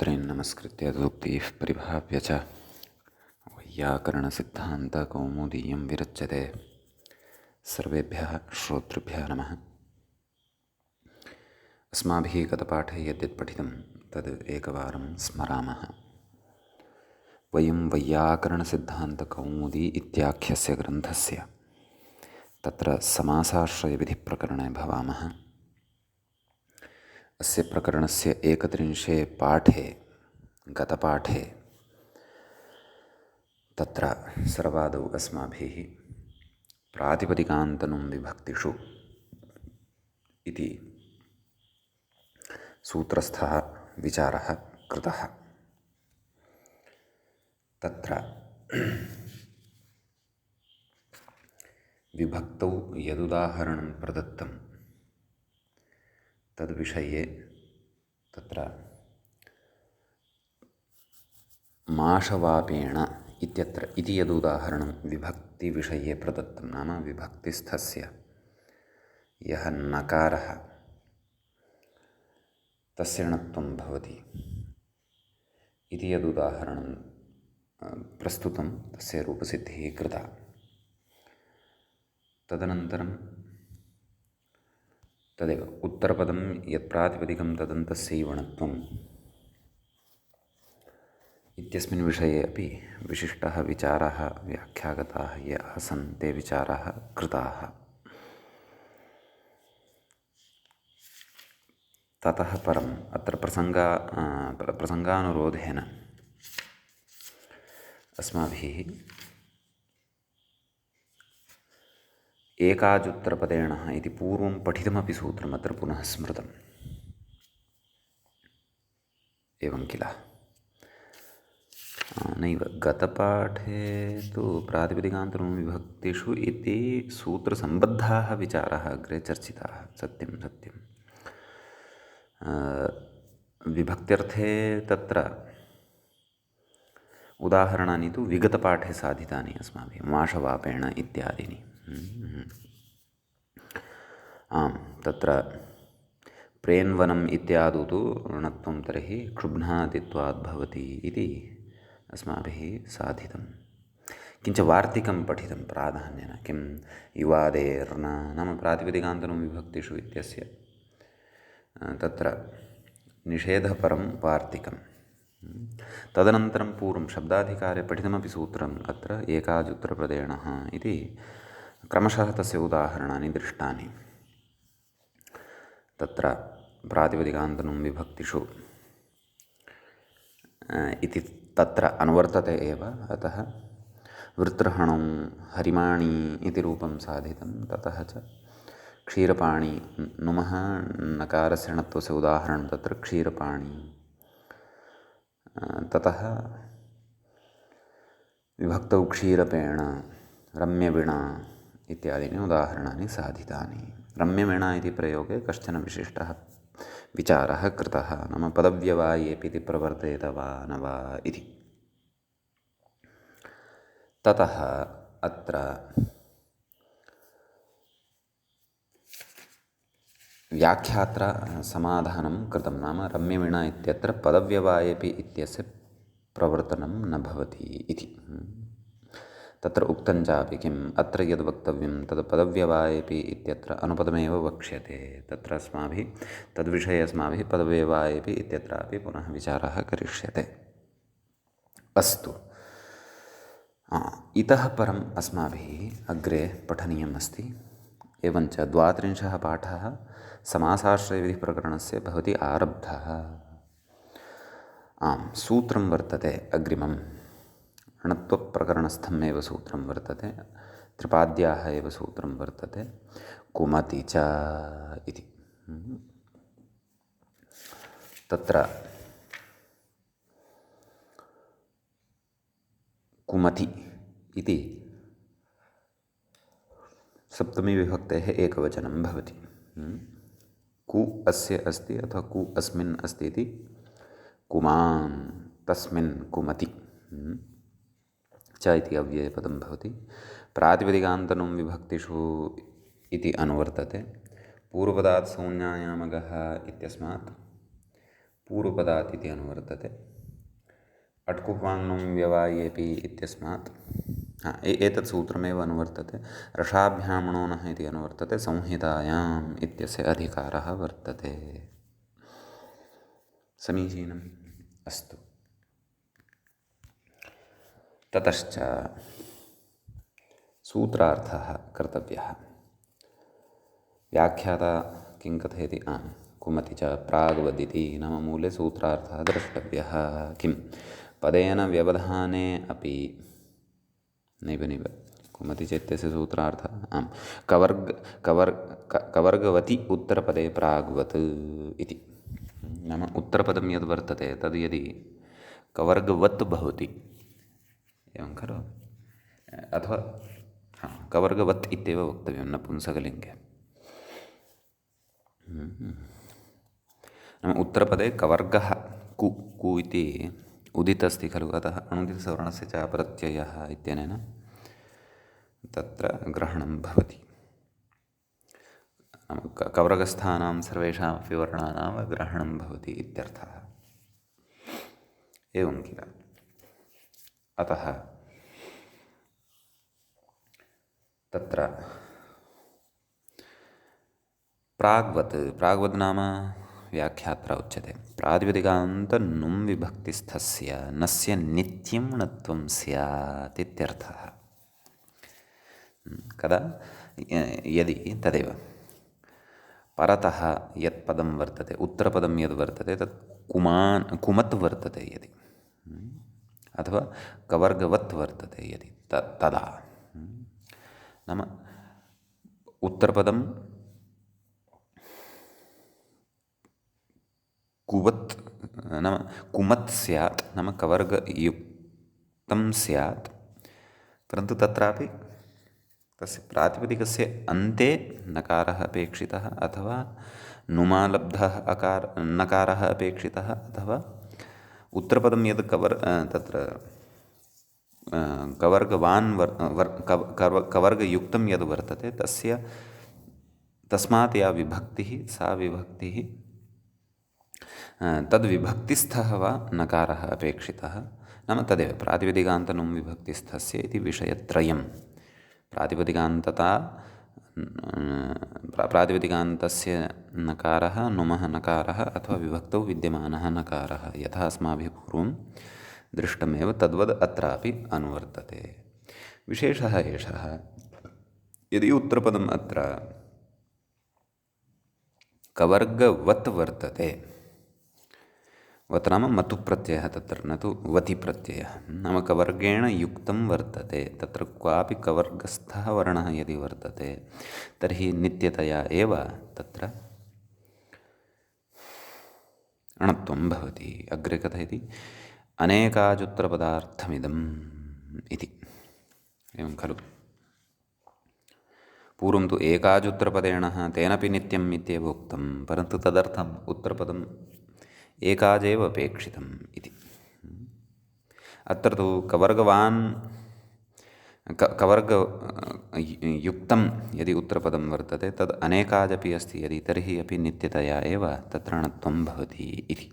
सूत्रेण नमस्कृत्य तदुक्तिः परिभाव्य च वैयाकरणसिद्धान्तकौमुदीयं विरच्यते। सर्वेभ्यः श्रोतृभ्यः नमः। अस्माभिः गतपाठे यद्यत् पठितं तद् एकवारं स्मरामः। वयं वैयाकरणसिद्धान्तकौमुदी इत्याख्यस्य ग्रन्थस्य तत्र समासाश्रयविधिप्रकरणे भवामः। अस्य प्रकरणस्य 31 पाठे गतपाठे तत्र सर्वादौ अस्माभिः प्रातिपदिकान्तनुं विभक्तिषु इति सूत्रस्थः विचारः कृतः। तत्र विभक्तौ यदुदाहरणं प्रदत्तं तद्विषये तत्र माशवापेण इत्यत्र इति यदुदाहरणं विभक्तिविषये प्रदत्तं, नाम विभक्तिस्थस्य यः नकारः तस्य णत्वं भवति इति यदुदाहरणं प्रस्तुतं, तस्य रूपसिद्धिः कृता। तदनन्तरं तदेव उत्तरपदं यत्प्रातिपदिकं तदन्तस्यैव णत्वम् इत्यस्मिन् विषये अपि विशिष्टः विचाराः व्याख्यागताः ये आसन् ते विचाराः कृताः। ततः परम् अत्र प्रसङ्गानुरोधेन अस्माभिः एकाजुत्तरपदेण इति पूर्वं पठितमपि सूत्रम् अत्र पुनः स्मृतम्। एवं किल? नैव, गतपाठे तु प्रातिपदिकान्तरं विभक्तिषु इति सूत्रसम्बद्धाः विचाराः अग्रे चर्चिताः। सत्यं सत्यं। विभक्त्यर्थे तत्र उदाहरणानि तु विगतपाठे साधितानि अस्माभिः, माशवापेण इत्यादीनि। आम्, तत्र प्रेन्वनम् इत्यादौ तु णत्वं तर्हि क्षुब्धादित्वात् भवति इति अस्माभिः साधितं। किञ्च वार्तिकं पठितं प्राधान्येन, किं युवादेर्न नाम प्रातिपदिकान्तरं विभक्तिषु इत्यस्य तत्र निषेधपरं वार्तिकं। तदनन्तरं पूर्वं शब्दाधिकारे पठितमपि सूत्रम् अत्र एकाजुत्तरपदेणः इति क्रमशः तस्य उदाहरणानि दृष्टानि। तत्र प्रातिपदिकान्तरं विभक्तिषु इति तत्र अनुवर्तते एव, अतः वृत्रहणौ हरिमाणी इति रूपं साधितं। ततः च क्षीरपाणी, नुमः नकारस्य णत्वस्य उदाहरणं तत्र क्षीरपाणी। ततः विभक्तौ क्षीरपेण, रम्यवीणा इत्यादीनि उदाहरणानि साधितानि। रम्यवीणा इति प्रयोगे कश्चन विशिष्टः विचारः कृतः, नाम पदव्यवायेऽपि इति प्रवर्तेत वा न वा इति। ततः अत्र व्याख्यात्रा समाधानं कृतं, नाम रम्यवीणा इत्यत्र पदव्यवायेऽपि इत्यस्य प्रवर्तनं न भवति इति। तत्र उक्तं चापि किम्, अत्र यद् वक्तव्यं तद् पदव्यवायेऽपि इत्यत्र अनुपदमेव वक्ष्यते। तत्र अस्माभिः तद्विषये अस्माभिः पदव्यवायेऽपि इत्यत्रापि पुनः विचारः करिष्यते। अस्तु, इतः परम् अस्माभिः अग्रे पठनीयम् अस्ति। एवञ्च 32 पाठः समासाश्रयविधिप्रकरणस्य भवति आरब्धः। आम्, सूत्रं वर्तते अग्रिमं, णत्वप्रकरणस्थमेव सूत्रं वर्तते, त्रिपाद्याः एव सूत्रं वर्तते, कुमति च इति। तत्र कुमति इति सप्तमीविभक्तेः एकवचनं भवति। कु अस्य अस्ति अथवा कु अस्मिन् अस्ति इति कुमान्, तस्मिन् कुमति च इति अव्ययपदं भवति। प्रातिपदिकान्तनुं विभक्तिषु इति अनुवर्तते। पूर्वपदात् संज्ञायामगः इत्यस्मात् पूर्वपदात् इति अनुवर्तते। अट्कुप्वाङ्नुं व्यवायेपि इत्यस्मात् एतत् सूत्रमेव अनुवर्तते। रसाभ्याम्णोनः इति अनुवर्तते। संहितायाम् इत्यस्य अधिकारः वर्तते। समीचीनम्। अस्तु। ततश्च सूत्रार्थः कर्तव्यः। व्याख्याता किं कथयति? कुमति च प्राग्वदिति नाम मूले सूत्रार्थः द्रष्टव्यः। किं पदेन व्यवधाने अपि नैव कुमति च इत्यस्य सूत्रार्थः कवर्गवति उत्तरपदे प्राग्वत् इति। नाम उत्तरपदं यद् वर्तते तद् यदि कवर्गवत् भवति, एवं खलु, अथवा कवर्गवत् इत्येव वक्तव्यं नपुंसकलिङ्गे। नाम उत्तरपदे कवर्गः कु इति उदित अस्ति खलु, अतः अणुदितसवर्णस्य च प्रत्ययः इत्यनेन तत्र ग्रहणं भवति। कवर्गस्थानां सर्वेषामपि वर्णानां ग्रहणं भवति इत्यर्थः। एवं किल। अतः तत्र प्राग्वत् नाम व्याख्यात्रा उच्यते। प्रातिपदिकान्तनुं विभक्तिस्थस्य नस्य नित्यं णत्वं स्यात् इत्यर्थः। कदा? यदि तदेव परतः यत् पदं वर्तते, उत्तरपदं यद् वर्तते तत् कुमत् वर्तते यदि, अथवा कवर्गवत् वर्तते यदि, तदा नाम उत्तरपदं कुवत् नाम कुमत् स्यात्, नाम कवर्गयुक्तं स्यात्, परन्तु तत्रापि तस्य प्रातिपदिकस्य अन्ते नकारः अपेक्षितः, अथवा नुमालब्धः नकारः अपेक्षितः, अथवा उत्तरपदं यद् तत्र कवर्गयुक्तं यद् वर्तते तस्मात् या विभक्तिः, सा विभक्तिः तद्विभक्तिस्थः वा नकारः अपेक्षितः। नाम तदेव प्रातिपदिकान्तनुं विभक्तिस्थस्य इति विषयत्रयं। प्रातिपदिकान्तस्य नकारः नुमः नकारः अथवा विभक्तौ विद्यमानः नकारः, यथा अस्माभिः पूर्वं दृष्टमेव तद्वद् अत्रापि अनुवर्तते। विशेषः एषः, यदि उत्तरपदम् अत्र कवर्गवत् वर्तते, वत् नाम मतु प्रत्ययः तत्र, न तु वति प्रत्ययः, नाम कवर्गेण युक्तं वर्तते, तत्र क्वापि कवर्गस्थः वर्णः यदि वर्तते तर्हि नित्यतया एव तत्र अणत्वं भवति। अग्रे कथयति अनेकाजुत्तरपदार्थमिदम् इति। एवं खलु। पूर्वं तु एकाजुत्तरपदेन तेनपि नित्यम् इत्येव उक्तं, परन्तु तदर्थम् उत्तरपदम् एकाजेव अपेक्षितम् इति। अत्र तु कवर्गयुक्तं यदि उत्तरपदं वर्तते तद् अनेकादपि अस्ति यदि, तर्हि अपि नित्यतया एव तत्र णत्वं भवति इति।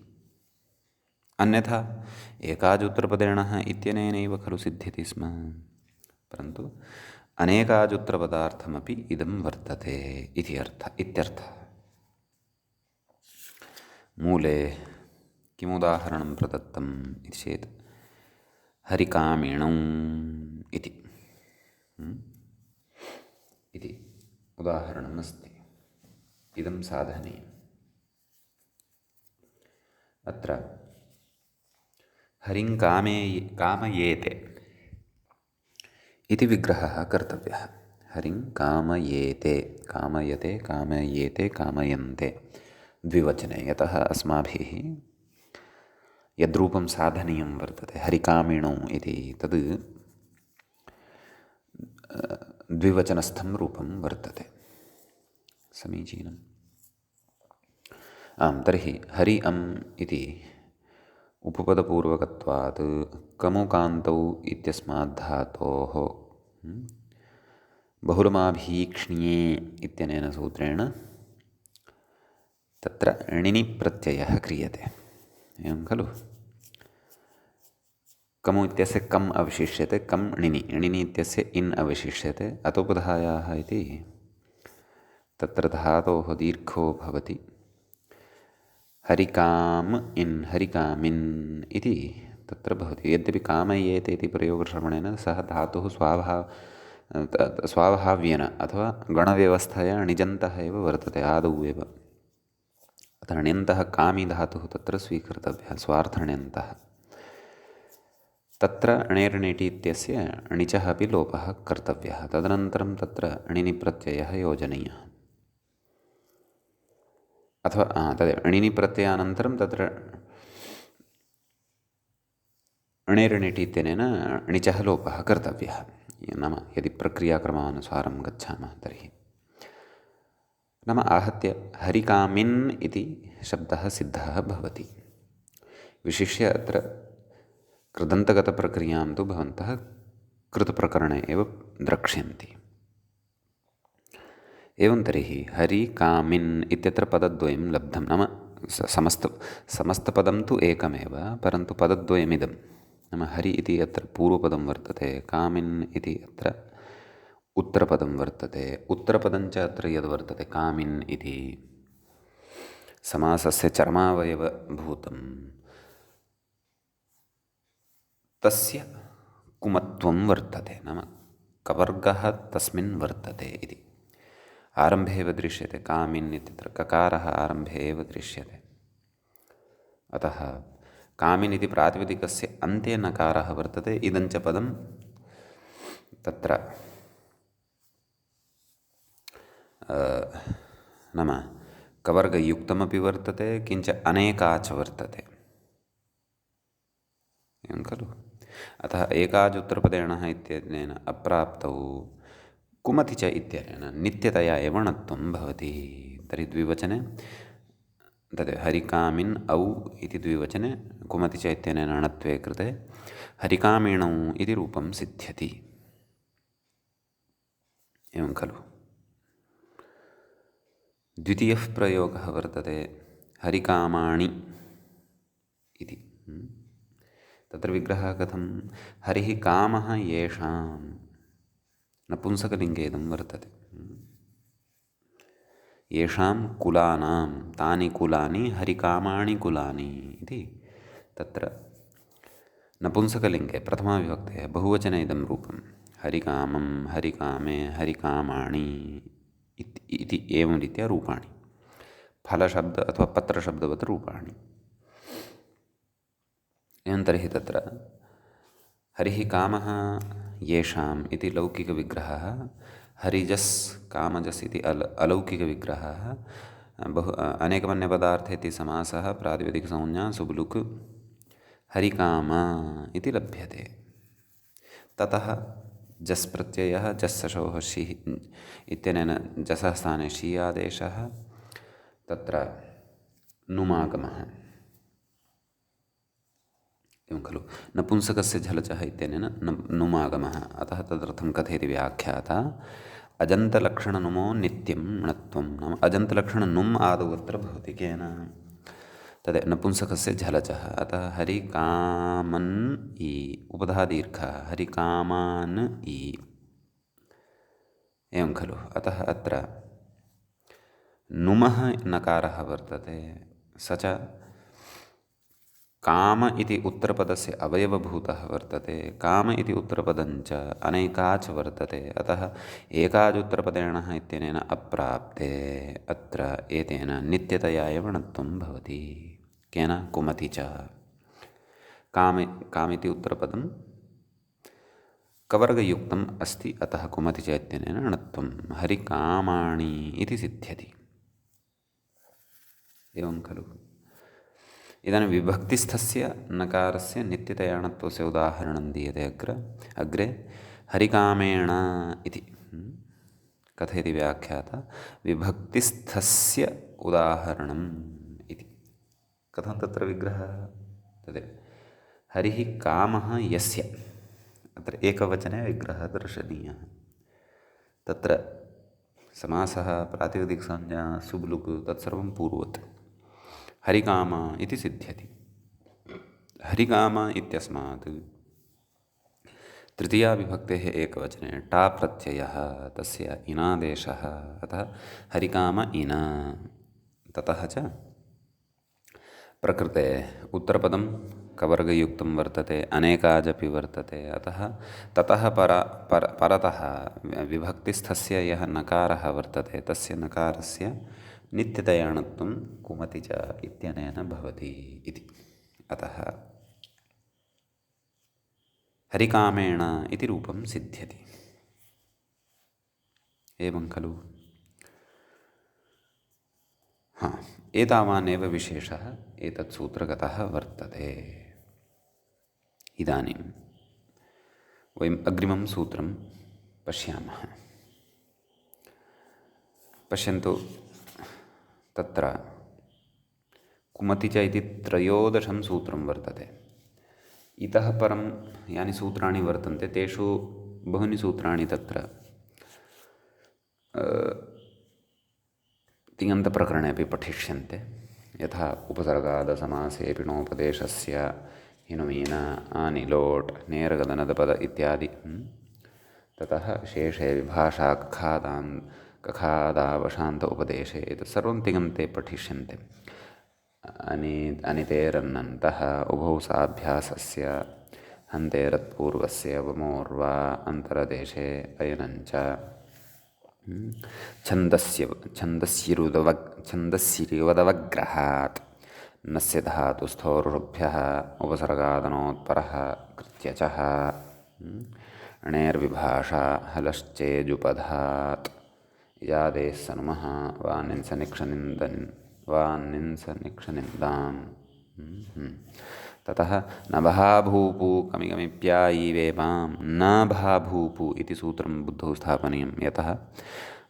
अन्यथा एकाजुत्तरपदेन इत्यनेनैव खलु सिद्ध्यति स्म, परन्तु अनेकाजुत्तरपदार्थमपि इदं वर्तते इत्यर्थः। मूले किमुदाहरणं प्रदत्तम् इति चेत् हरिकामिणौ इति उदाहरणम् अस्ति। इदं साधनीयम्। अत्र हरिं कामयेते इति विग्रहः कर्तव्यः। हरिं कामयेते, कामयते, कामयेते, कामयन्ते द्विवचने, यतः अस्माभिः यद्रूपं साधनीयं वर्तते हरिकामिणौ इति, तद् द्विवचनस्थं रूपं वर्तते। समीचीनम्। तर्हि हरि अम् इति उपपदपूर्वकत्वात् कमुकान्तौ इत्यस्मात् धातोः बहुलमाभीक्ष्ण्ये इत्यनेन सूत्रेण तत्र णिनि प्रत्ययः क्रियते। एवं खलु। कमु इत्यस्य कम् अवशिष्यते, कम् णिनि, णिनि इत्यस्य इन् अवशिष्यते, अतोपधायाः इति तत्र धातोः दीर्घो भवति। हरिकाम् इन्, हरिकामिन् इति तत्र भवति। यद्यपि कामयेते इति प्रयोगश्रवणेन सः धातुः स्वावहाव्येन अथवा गणव्यवस्थया णिजन्तः एव वर्तते आदौ एव। अतः ण्यन्तः कामी धातुः तत्र स्वीकर्तव्यः, स्वार्थण्यन्तः। तत्र णेर्णिटि इत्यस्य णिचः अपि लोपः कर्तव्यः। तदनन्तरं तत्र णिनि प्रत्ययः योजनीयः। अथवा तदेव णिनि प्रत्ययानन्तरं तत्र णेर्णिटि इत्यनेन णिचः लोपः कर्तव्यः। नाम यदि प्रक्रियाक्रमानुसारं गच्छामः तर्हि नाम आहत्य हरिकामिन् इति शब्दः सिद्धः भवति। विशिष्य अत्र कृदन्तगतप्रक्रियां तु भवन्तः कृतप्रकरणे एव द्रक्ष्यन्ति। एवं तर्हि हरिकामिन् इत्यत्र पदद्वयं लब्धं। नाम समस्तपदं तु एकमेव, परन्तु पदद्वयमिदं। नाम हरि इति अत्र पूर्वपदं वर्तते, कामिन् इति अत्र उत्तरपदं वर्तते। उत्तरपदञ्च अत्र यद्वर्तते कामिन् इति समासस्य चर्मावयवभूतं, तस्य कुमत्वं वर्तते। नाम कवर्गः तस्मिन् वर्तते इति। आरम्भे एव दृश्यते कामिन् इत्यत्र ककारः आरम्भे एव दृश्यते। अतः कामिन् इति प्रातिपदिकस्य अन्ते नकारः वर्तते। इदञ्च पदं तत्र नाम कवर्गयुक्तमपि वर्तते, किञ्च अनेकाच वर्तते, एवं खलु। अतः एकाजुत्तरपदेण इत्यनेन अप्राप्तौ कुमति च इत्यनेन नित्यतया एव णत्वं भवति। तर्हि द्विवचने तद् हरिकामिन् औ इति द्विवचने कुमति च इत्यनेन णत्वे कृते हरिकामिणौ इति रूपं सिद्ध्यति, एवं खलु। द्वितीयः प्रयोगः वर्तते हरिकामाणि इति। तत्र विग्रहः कथं, हरिः कामः येषां, नपुंसकलिङ्गे इदं वर्तते। येषां कुलानां, तानि कुलानि हरिकामाणि कुलानि इति तत्र नपुंसकलिङ्गे प्रथमाविभक्तेः बहुवचने इदं रूपं हरिकामं, हरिकामे, हरिकामाणि इति एवं रीत्या रूपाणि, फलशब्द अथवा पत्रशब्दवत् रूपाणि। एवं तर्हि तत्र हरिः कामः येषाम् इति लौकिकविग्रहः, हरिजस् कामजस् इति अलौकिकविग्रहः, अनेकमन्यपदार्थे इति समासः, प्रातिपदिकसंज्ञा सुब्लुक् हरिकाम इति लभ्यते। ततः जस् प्रत्ययः, जस्सशोः षि इत्यनेन जसः स्थाने षि आदेशः, तत्र नुमागमः, एवं खलु। नपुंसकस्य झलचः इत्यनेन नुमागमः। अतः तदर्थं कथयति व्याख्याता अजन्तलक्षणनुमो नित्यं णत्वं। नाम अजन्तलक्षणनुम् आदौ अत्र भवति केन, तद् नपुंसकस्य झलचः। अतः हरिकामन् इ उपधादीर्घः, हरिकामान् इ, एवं खलु। अतः अत्र नुमः नकारः वर्तते, स च काम इति उत्तरपदस्य अवयवभूतः वर्तते। काम इति उत्तरपदञ्च अनेकाच वर्तते। अतः एकाजुत्तरपदेण इत्यनेन अप्राप्ते अत्र एतेन नित्यतया एव णत्वं भवति। केन, कुमति च। कामिति उत्तरपदं कवर्गयुक्तम् अस्ति, अतः कुमति च इत्यनेन णत्वं हरिकामाणि इति सिद्ध्यति, एवं खलु। इदानीं विभक्तिस्थस्य नकारस्य नित्यतया णत्वस्य उदाहरणं दीयते अग्रे हरिकामेण इति। कथयति व्याख्याता विभक्तिस्थस्य उदाहरणम् इति। कथं तत्र विग्रहः, तदेव हरिः कामः यस्य, अत्र एकवचने विग्रहः दर्शनीयः। तत्र समासः, प्रातिपदिकसंज्ञा, सुब्लुक् तत्सर्वं पूर्ववत् हरिकाम इति सिद्ध्यति। हरिकाम इत्यस्मात् तृतीया विभक्तेः एकवचने टा प्रत्ययः तस्य इनादेशः अतः हरिकाम इन। ततः च प्रकृते उत्तरपदं कवर्गयुक्तं वर्तते, अनेकाजपि वर्तते। अतः ततः परतः विभक्तिस्थस्य यः नकारः वर्तते तस्य नकारस्य नित्यतयाणत्वं कुमति च इत्यनेन भवति इति। अतः हरिकामेण इति रूपं सिद्ध्यति। एवं खलु? एतावानेव विशेषः एतत् सूत्रगतः वर्तते। इदानीं वयम् अग्रिमं सूत्रं पश्यामः। पश्यन्तु, तत्र कुमति च इति त्रयोदशं सूत्रं वर्तते। इतः परं यानि सूत्राणि वर्तन्ते तेषु बहूनि सूत्राणि तत्र तिङन्तप्रकरणे अपि पठिष्यन्ते। यथा उपसर्गादसमासे पिणोपदेशस्य हिनुमीन आनिलोट् नेरगदनदपद इत्यादि। ततः शेषे विभाषा कखादावशान्त उपदेशे एतत् सर्वं तिङन्ते पठिष्यन्ते। अनितेरन्नन्तः उभौ साभ्यासस्य हन्तेरत्पूर्वस्य वमोर्वा अन्तरदेशे अयनञ्च छन्दस्यिरुदवग्रहात् नस्य धातुस्थोरुभ्यः उपसर्गादनोत्परः कृत्यचः अणेर्विभाषा हलश्चेजुपधात् यादेः सनुमः वानिंसनिक्षनिन्दाम्। ततः न भाभूपु कमिकमिप्यायीवेपां न भाभूपु इति सूत्रं बुद्धौ स्थापनीयं। यतः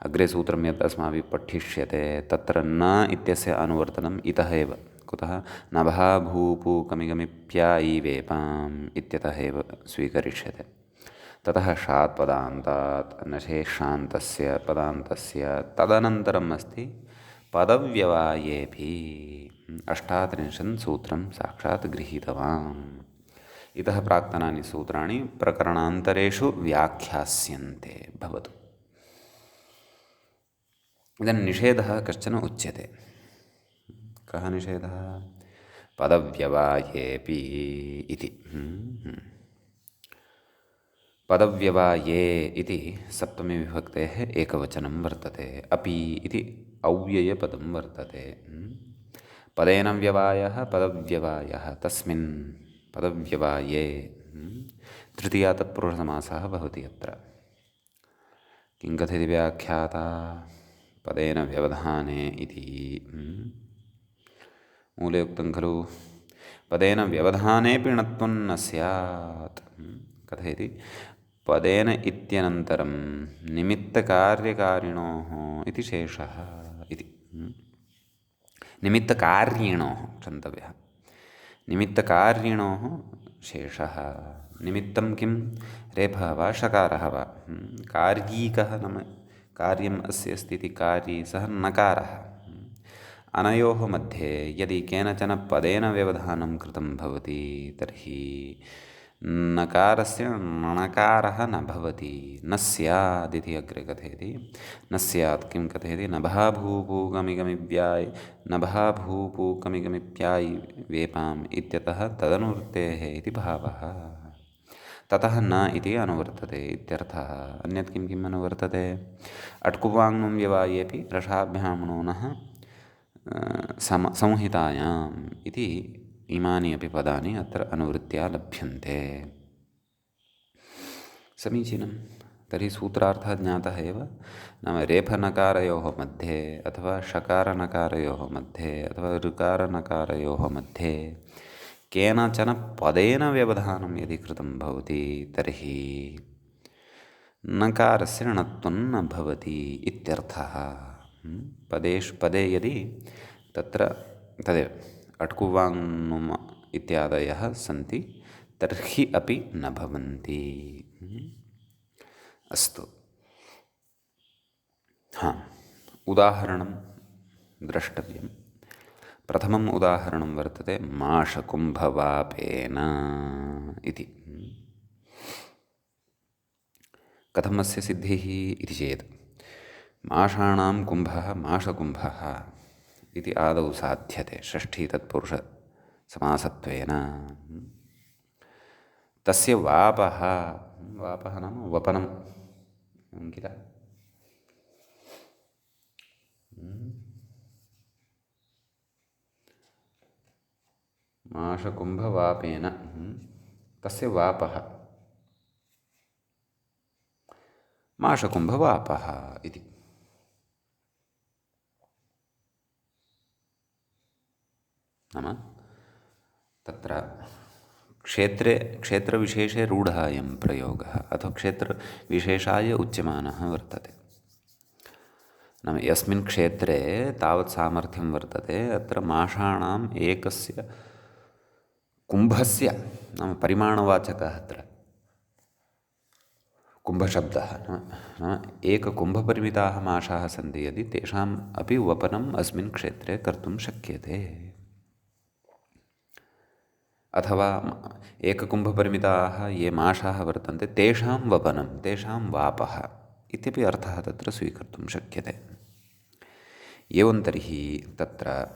अग्रे सूत्रं यत् अस्माभिः पठिष्यते तत्र न इत्यस्य अनुवर्तनम् इतः एव। कुतः? न भाभूपु कमिकमिप्यायीवेपाम् इत्यतः एव स्वीकरिष्यते। ततः षात् पदान्तात् नशेषान्तस्य पदान्तस्य तदनन्तरम् अस्ति पदव्यवायेऽपि 38 सूत्रं साक्षात् गृहीतवान्। इतः प्राक्तनानि सूत्राणि प्रकरणान्तरेषु व्याख्यास्यन्ते। भवतु। इदानीं निषेधः कश्चन उच्यते। कः निषेधः? पदव्यवायेऽपि इति। पदव्यवाये इति सप्तमी विभक्तेः एकवचनं वर्तते। अपि इति अव्ययपदं वर्तते। पदेन व्यवायः पदव्यवायः तस्मिन् पदव्यवाये तृतीया तत्पुरुषसमासः भवति। अत्र किं कथयति व्याख्याता? पदेन व्यवधाने इति। मूले उक्तं खलु पदेन व्यवधाने पिणत्वं न स्यात्। कथयति? पदेन इत्यनन्तरं निमित्तकार्यकारिणोः इति शेषः इति। निमित्तकार्यिणोः क्षन्तव्यः। निमित्तकार्यिणोः शेषः। निमित्तं किं? रेफः वा षकारः वा? कार्यीकः नाम कार्यम् अस्य अस्ति इति कार्ये सः नकारः। अनयोः मध्ये यदि केनचन पदेन व्यवधानं कृतं भवति तर्हि नकारस्य णकारः न भवति। न स्यादिति अग्रे कथयति। न स्यात् किं कथयति? न भाभूपु कमिकमिव्याय न भाभूपु कमिकमिप्यायि वेपाम् इत्यतः तदनुवृत्तेः इति भावः। ततः न इति अनुवर्तते इत्यर्थः। अन्यत् किं किम् अनुवर्तते? अट्कुवाङ्नुं व्यवायेऽपि रसाभ्यां नूनः संहितायाम् इति इमानि अपि पदानि अत्र अनुवृत्त्या लभ्यन्ते। समीचीनं। तर्हि सूत्रार्थः ज्ञातः एव। नाम रेफनकारयोः मध्ये अथवा षकारनकारयोः मध्ये अथवा ऋकारनकारयोः मध्ये केनचन पदेन व्यवधानं यदि कृतं भवति तर्हि नकारस्य णत्वं न भवति इत्यर्थः। पदे यदि तत्र तदेव अट्कुवाङ्नुम् इत्यादयः सन्ति तर्हि अपि न भवन्ति। अस्तु। उदाहरणं द्रष्टव्यं। प्रथमम् उदाहरणं वर्तते माषकुम्भवापेन इति। कथमस्य सिद्धिः इति चेत् माषाणां कुम्भः माषकुम्भः इति आदौ साध्यते षष्ठी तत्पुरुषसमासत्वेन। तस्य वापः, वापः नाम वपनं किल, माषकुम्भवापेन तस्य वापः माषकुम्भवापः इति। नाम तत्र क्षेत्रविशेषे रूढः अयं प्रयोगः अथवा क्षेत्रविशेषाय उच्यमानः वर्तते। नाम यस्मिन् क्षेत्रे तावत् सामर्थ्यं वर्तते अत्र माषाणाम् एकस्य कुम्भस्य नाम परिमाणवाचकः अत्र कुम्भशब्दः। नाम एककुम्भपरिमिताः माषाः सन्ति यदि तेषाम् अपि वपनम् अस्मिन् क्षेत्रे कर्तुं शक्यते। अथवा एककुम्भपरिमिताः ये माषाः वर्तन्ते तेषां वपनं, तेषां वापः इत्यपि अर्थः तत्र स्वीकर्तुं शक्यते। एवं तर्हि तत्र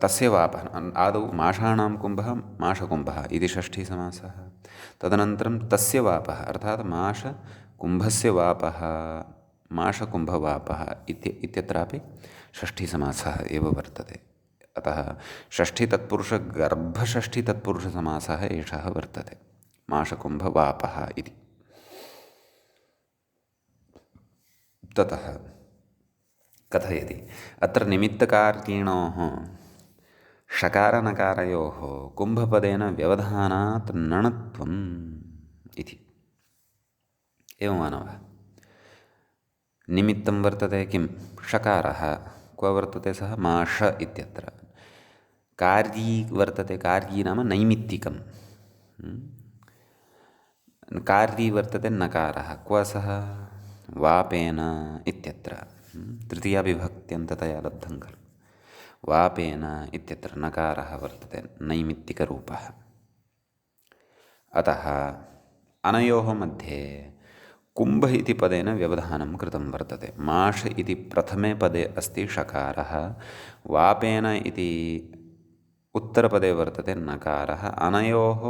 तस्य वापः आदौ माषाणां कुम्भः माषकुम्भः इति षष्ठीसमासः, तदनन्तरं तस्य वापः अर्थात् माषकुम्भस्य वापः माषकुम्भवापः इत्यत्रापि षष्ठीसमासः एव वर्तते। अतः षष्ठीतत्पुरुषगर्भषष्ठीतत्पुरुषसमासः एषः वर्तते माषकुम्भवापः इति। ततः कथयति अत्र निमित्तकार्यिणोः षकारनकारयोः कुम्भपदेन व्यवधानात् नणत्वम् इति। एवं मानवः निमित्तं वर्तते किं षकारः, क्व वर्तते सः माष इत्यत्र। कार्यी वर्तते, कार्यी नाम नैमित्तिकं, कार्यी वर्तते नकारः, क्व सः वापेन इत्यत्र। तृतीयाविभक्त्यन्ततया लब्धं खलु। वापेन इत्यत्र नकारः वर्तते नैमित्तिकरूपः। अतः अनयोः मध्ये कुम्भ इति पदेन व्यवधानं कृतं वर्तते। माष इति प्रथमे पदे अस्ति षकारः, वापेन इति उत्तरपदे वर्तते नकारः। अनयोः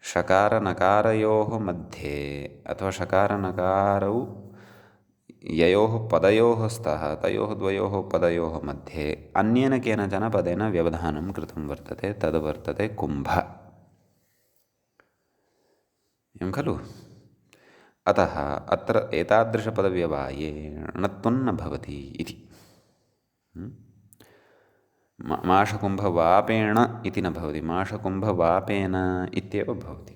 षकारनकारयोः मध्ये अथवा षकारनकारौ ययोः पदयोः स्तः तयोः द्वयोः पदयोः मध्ये अन्येन केनचन पदेन व्यवधानं कृतं वर्तते, तद् वर्तते कुम्भ। एवं खलु। अतः अत्र एतादृशपदव्यवाये णत्वं न भवति इति। माषकुम्भवापेण इति न भवति, माषकुम्भवापेन इत्येव भवति।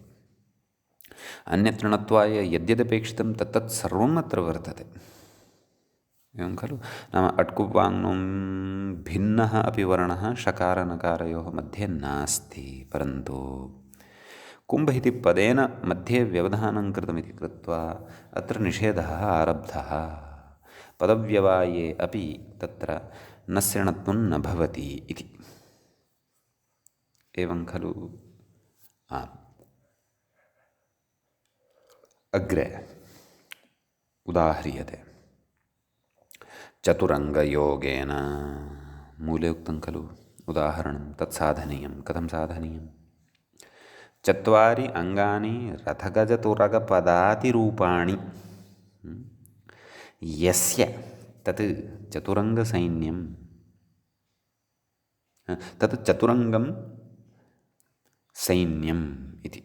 अन्यत्र णत्वाय यद्यदपेक्षितं तत्तत् सर्वम् अत्र वर्तते। एवं खलु। नाम अट्कुप्वाङ्नुं भिन्नः अपि वर्णः षकारनकारयोः मध्ये नास्ति, परन्तु कुम्भ इति पदेन मध्ये व्यवधानं कृतमिति कृत्वा अत्र निषेधः आरब्धः। पदव्यवाये अपि तत्र नस्य णत्वं न भवति इति। एवं खलु। अग्रे उदाह्रियते चतुरङ्गयोगेन। मूले उक्तं खलु उदाहरणं तत् साधनीयं। कथं साधनीयं? चत्वारि अङ्गानि रथगजतुरगपदातिरूपाणि यस्य तत् चतुरङ्गसैन्यं, तत् चतुरङ्गं सैन्यम् इति।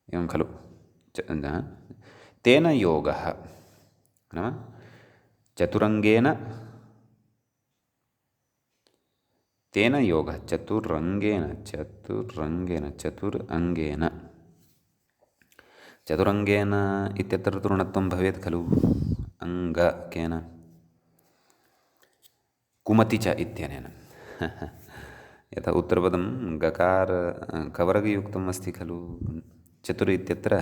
एवं खलु। तेन योगः नाम चतुरङ्गेन, तेन योगः चतुरङ्गेन चतुरङ्गेन इत्यत्र तु णत्वं भवेत् खलु। अङ्गकेन कुमति च इत्यनेन। यथा उत्तरपदं गकार कवर्गयुक्तम् अस्ति खलु। चतुर् इत्यत्र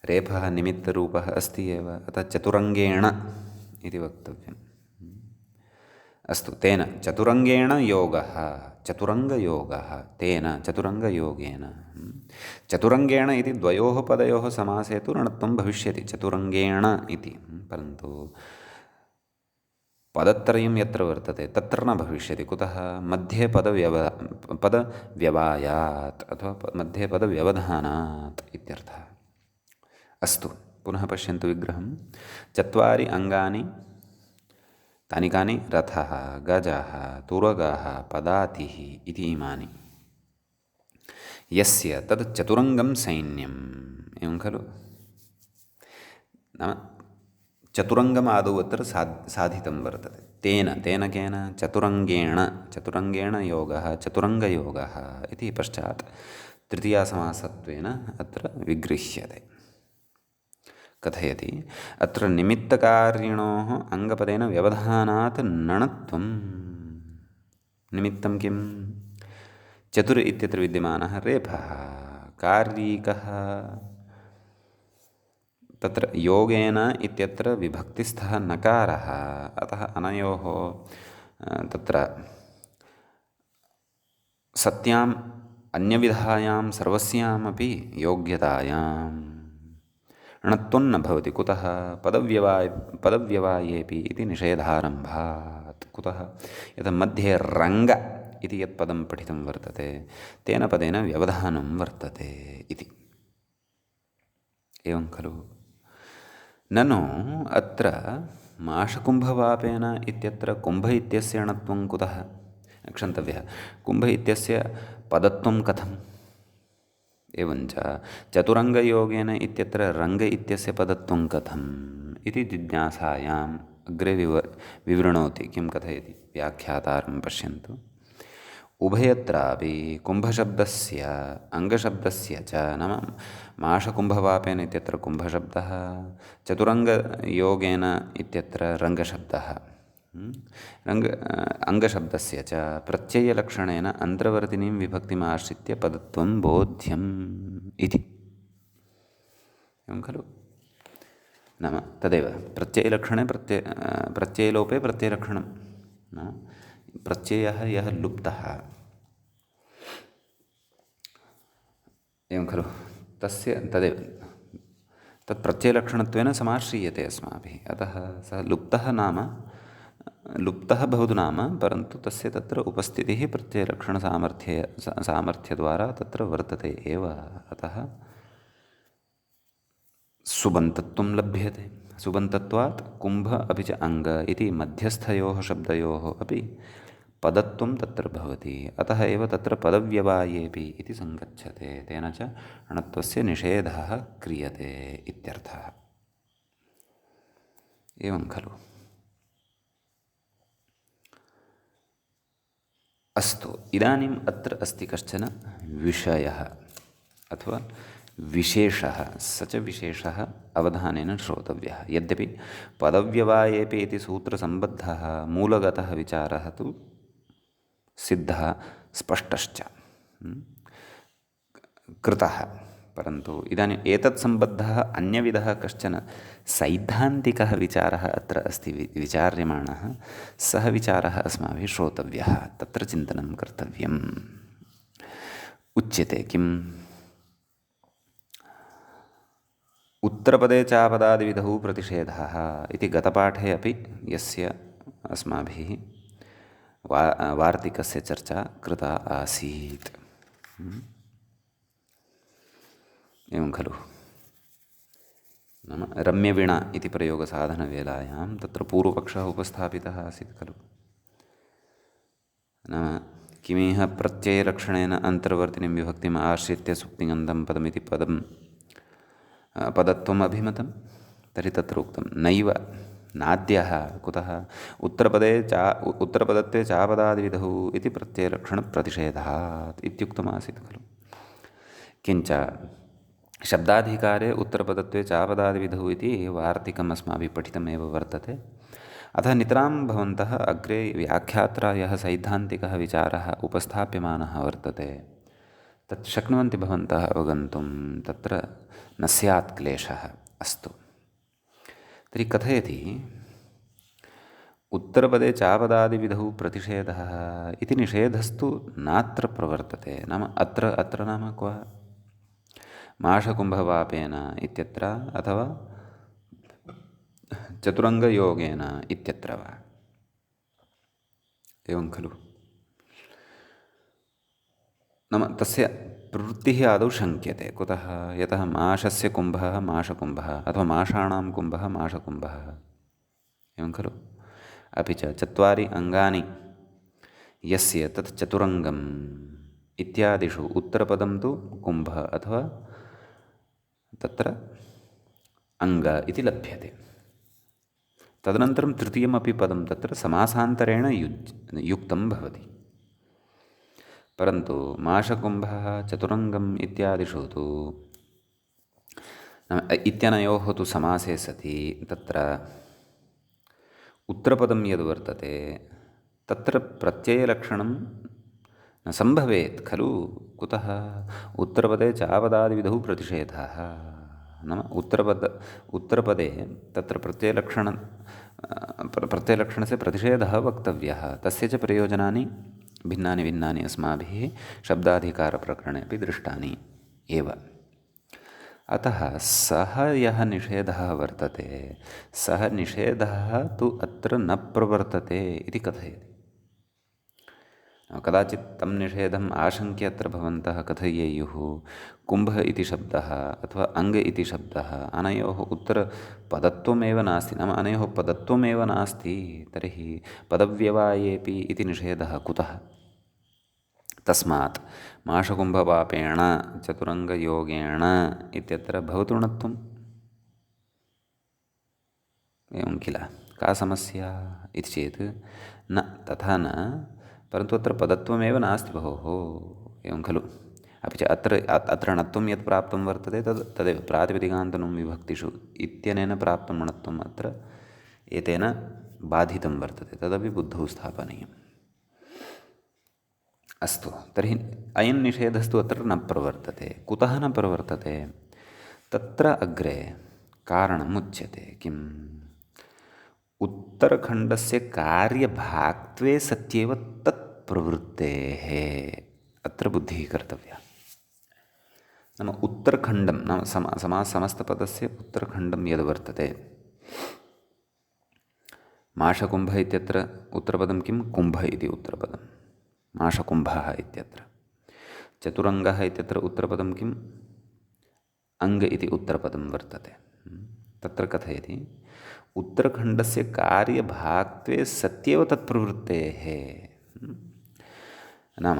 रेफः निमित्तरूपः अस्ति एव। अतः चतुरङ्गेण इति वक्तव्यम्। अस्तु, तेन चतुरङ्गेण योगः, चतुरङ्गयोगः, तेन चतुरङ्गयोगेन। चतुरङ्गेण इति द्वयोः पदयोः समासे तु ऋणत्वं भविष्यति, चतुरङ्गेण इति। परन्तु पदत्रयं यत्र वर्तते तत्र न भविष्यति। कुतः? मध्ये पदव्यवायात् अथवा मध्ये पदव्यवधानात् इत्यर्थः। अस्तु, पुनः पश्यन्तु विग्रहं। चत्वारि अङ्गानि तानि कानि? रथः, गजः, तुरगः, पदातिः इति इमानि। यस्य तद् चतुरङ्गं सैन्यम्, एवं खलु? नाम चतुरङ्गम् आदौ अत्र साधितं वर्तते। तेन केन? चतुरङ्गेण योगः, चतुरङ्गयोगः इति पश्चात् तृतीयासमासत्वेन अत्र विगृह्यते। कथयति, अत्र निमित्तकार्यिणोः अङ्गपदेन व्यवधानात् नणत्वं। निमित्तं किं? चतुर् इत्यत्र विद्यमानः रेफः, कार्यिकः। तत्र योगेन इत्यत्र विभक्तिस्थः नकारः, अतः अनयोः तत्र सत्याम् अन्यविधायां सर्वस्यामपि योग्यतायां णत्वं न भवति। कुतः? पदव्यवायेऽपि इति निषेधारम्भात्। कुतः? यत् मध्ये रङ्ग इति यत् पदं पठितं वर्तते तेन पदेन व्यवधानं वर्तते इति। एवं खलु? ननु अत्र माषकुम्भवापेन इत्यत्र कुम्भ इत्यस्य णत्वं कुतः क्षन्तव्यः? कुम्भ इत्यस्य पदत्वं कथम्? एवञ्च चतुरङ्गयोगेन इत्यत्र रङ्ग इत्यस्य पदत्वं कथम् इति जिज्ञासायाम् अग्रे विवृणोति। किं कथयति? व्याख्यातारं पश्यन्तु। उभयत्रापि कुम्भशब्दस्य अङ्गशब्दस्य च, नाम माषकुम्भवापेन इत्यत्र कुम्भशब्दः, चतुरङ्गयोगेन इत्यत्र रङ्गशब्दः, अङ्गशब्दस्य च प्रत्ययलक्षणेन अन्तर्वर्तिनीं विभक्तिमाश्रित्य पदत्वं बोध्यम् इति। एवं खलु? नाम तदेव प्रत्ययलक्षणे प्रत्ययलोपे प्रत्ययलक्षणं, नाम प्रत्ययः यः लुप्तः, एवं खलु? तस्य तदेव तत् प्रत्ययलक्षणत्वेन समाश्रीयते अस्माभिः। अतः सः लुप्तः भवतु नाम, परन्तु तस्य तत्र उपस्थितिः सामर्थ्यद्वारा तत्र वर्तते एव। अतः सुबन्तत्वं लभ्यते। सुबन्तत्वात् कुम्भ अपि च अङ्ग इति मध्यस्थयोः शब्दयोः अपि पदत्वं तत्र भवति। अतः एव तत्र पदव्यवायेऽपि इति सङ्गच्छते। तेन च णत्वस्य निषेधः क्रियते इत्यर्थः। एवं खलु? अस्तु, इदानीम् अत्र अस्ति कश्चन विषयः अथवा विशेषः। स च विशेषः अवधानेन श्रोतव्यः। यद्यपि पदव्यवायेऽपि इति सूत्रसम्बद्धः मूलगतः विचारः तु सिद्धः स्पष्टश्च कृतः, परन्तु इदानीम् एतत् सम्बद्धः अन्यविधः कश्चन सैद्धान्तिकः विचारः अत्र अस्ति विचार्यमाणः। सः विचारः अस्माभिः श्रोतव्यः, तत्र चिन्तनं कर्तव्यम्। उच्यते किम्? उत्तरपदे चापदादिविधौ प्रतिषेधः इति गतपाठे अपि यस्य अस्माभिः वार्तिकस्य चर्चा कृता आसीत्। एवं खलु? नाम रम्यवीणा इति प्रयोगसाधनवेलायां तत्र पूर्वपक्षः उपस्थापितः आसीत् खलु? नाम किमिह प्रत्ययलक्षणेन अन्तर्वर्तिनीं विभक्तिम् आश्रित्य सुप्तिङन्तं पदमिति पदत्वम् अभिमतं। तर्हि तत्र उक्तं नैव, नाद्यः। कुतः? उत्तरपदत्वे चापदादिविधौ इति प्रत्ययलक्षणप्रतिषेधात् इत्युक्तमासीत् खलु? किञ्च शब्दाधिकारे उत्तरपदत्वे चापदादिविधौ इति वार्तिकम् अस्माभिः पठितमेव वर्तते। अतः नितरां भवन्तः अग्रे व्याख्यात्रा यः सैद्धान्तिकः विचारः उपस्थाप्यमानः वर्तते तत् शक्नुवन्ति भवन्तः अवगन्तुं, तत्र न स्यात् क्लेशः। अस्तु, तर्हि कथयति उत्तरपदे चापदादिविधौ प्रतिषेधः इति निषेधस्तु नात्र प्रवर्तते। नाम अत्र नाम क्व माषकुम्भवापेन इत्यत्र अथवा चतुरङ्गयोगेन इत्यत्र वा, एवं खलु। नाम तस्य प्रवृत्तिः आदौ शङ्क्यते। कुतः? यतः माषस्य कुम्भः माषकुम्भः अथवा माषाणां कुम्भः माषकुम्भः, एवं खलु। अपि च चत्वारि अङ्गानि यस्य तत् चतुरङ्गम् इत्यादिषु उत्तरपदं तु कुम्भः अथवा तत्र अङ्ग इति लभ्यते। तदनन्तरं तृतीयमपि पदं तत्र समासान्तरेण युक्तं भवति। परन्तु माषकुम्भः चतुरङ्गम् इत्यादिषु तु इत्यनयोः तु समासे सति तत्र उत्तरपदं यद् वर्तते तत्र प्रत्ययलक्षणं न सम्भवेत् खलु। कुतः? उत्तरपदे चापदादिविधौ प्रतिषेधः। नाम उत्तरपदे तत्र प्रत्ययलक्षणस्य प्रतिषेधः वक्तव्यः। तस्य च प्रयोजनानि भिन्नानि भिन्नानि अस्माभिः शब्दाधिकारप्रकरणे अपि दृष्टानि एव। अतः सः यः निषेधः वर्तते सः निषेधः तु अत्र न प्रवर्तते इति कथयति। कदाचित् तं निषेधम् आशङ्क्य अत्र भवन्तः कथयेयुः कुम्भः इति शब्दः अथवा अङ्ग इति शब्दः अनयोः उत्तरपदत्वमेव नास्ति। नाम अनयोः पदत्वमेव नास्ति, तर्हि पदव्यवायेपि इति निषेधः कुतः? तस्मात् माषकुम्भपापेण चतुरङ्गयोगेण इत्यत्र भवतृणत्वम्, एवं किल। का समस्या इति चेत् न तथा न, परन्तु अत्र पदत्वमेव नास्ति भोः, एवं खलु। अपि च अत्र णत्वं यत् प्राप्तं वर्तते तदेव प्रातिपदिकान्तनं विभक्तिषु इत्यनेन प्राप्तं णत्वम् अत्र एतेन बाधितं वर्तते, तदपि बुद्धौ स्थापनीयम्। अस्तु, तर्हि अयं निषेधस्तु अत्र न प्रवर्तते। कुतः न प्रवर्तते? तत्र अग्रे कारणम् उच्यते। किम्? उत्तरखण्डस्य कार्यभाक्त्वे सत्येव तत्प्रवृत्तेः अत्र बुद्धिः कर्तव्या। नाम उत्तरखण्डं नाम समस्तपदस्य उत्तरखण्डं यद् वर्तते, माषकुम्भ इत्यत्र उत्तरपदं किं? कुम्भ इति उत्तरपदं, माषकुम्भः इत्यत्र। चतुरङ्गः इत्यत्र उत्तरपदं किम्? अङ्ग इति उत्तरपदं वर्तते। तत्र कथयति उत्तरखण्डस्य कार्यभाक्त्वे सत्येव तत्प्रवृत्तेः। नाम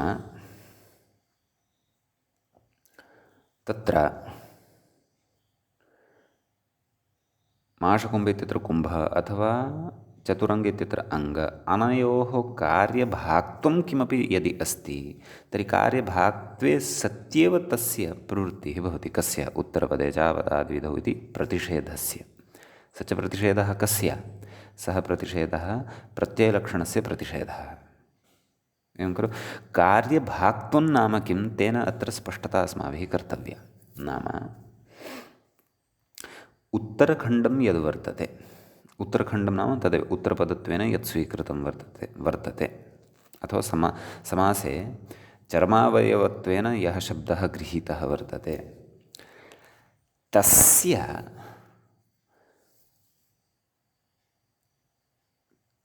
तत्र माषकुम्भ इत्यत्र कुम्भः अथवा चतुरङ्ग इत्यत्र अङ्ग, अनयोः कार्यभाक्त्वं किमपि यदि अस्ति तर्हि कार्यभाक्त्वे सत्येव तस्य प्रवृत्तिः भवति। कस्य? उत्तरपदे चापदादिविधौ इति प्रतिषेधस्य। स च प्रतिषेधः कस्य? सः प्रतिषेधः प्रत्ययलक्षणस्य प्रतिषेधः, एवं खलु। कार्यभाक्त्वं नाम किं? तेन अत्र स्पष्टता अस्माभिः कर्तव्या। नाम उत्तरखण्डं यद् वर्तते, उत्तरखण्डं नाम तदेव उत्तरपदत्वेन यत् स्वीकृतं वर्तते अथवा समासे चर्मावयवत्वेन यः शब्दः गृहीतः वर्तते, तस्य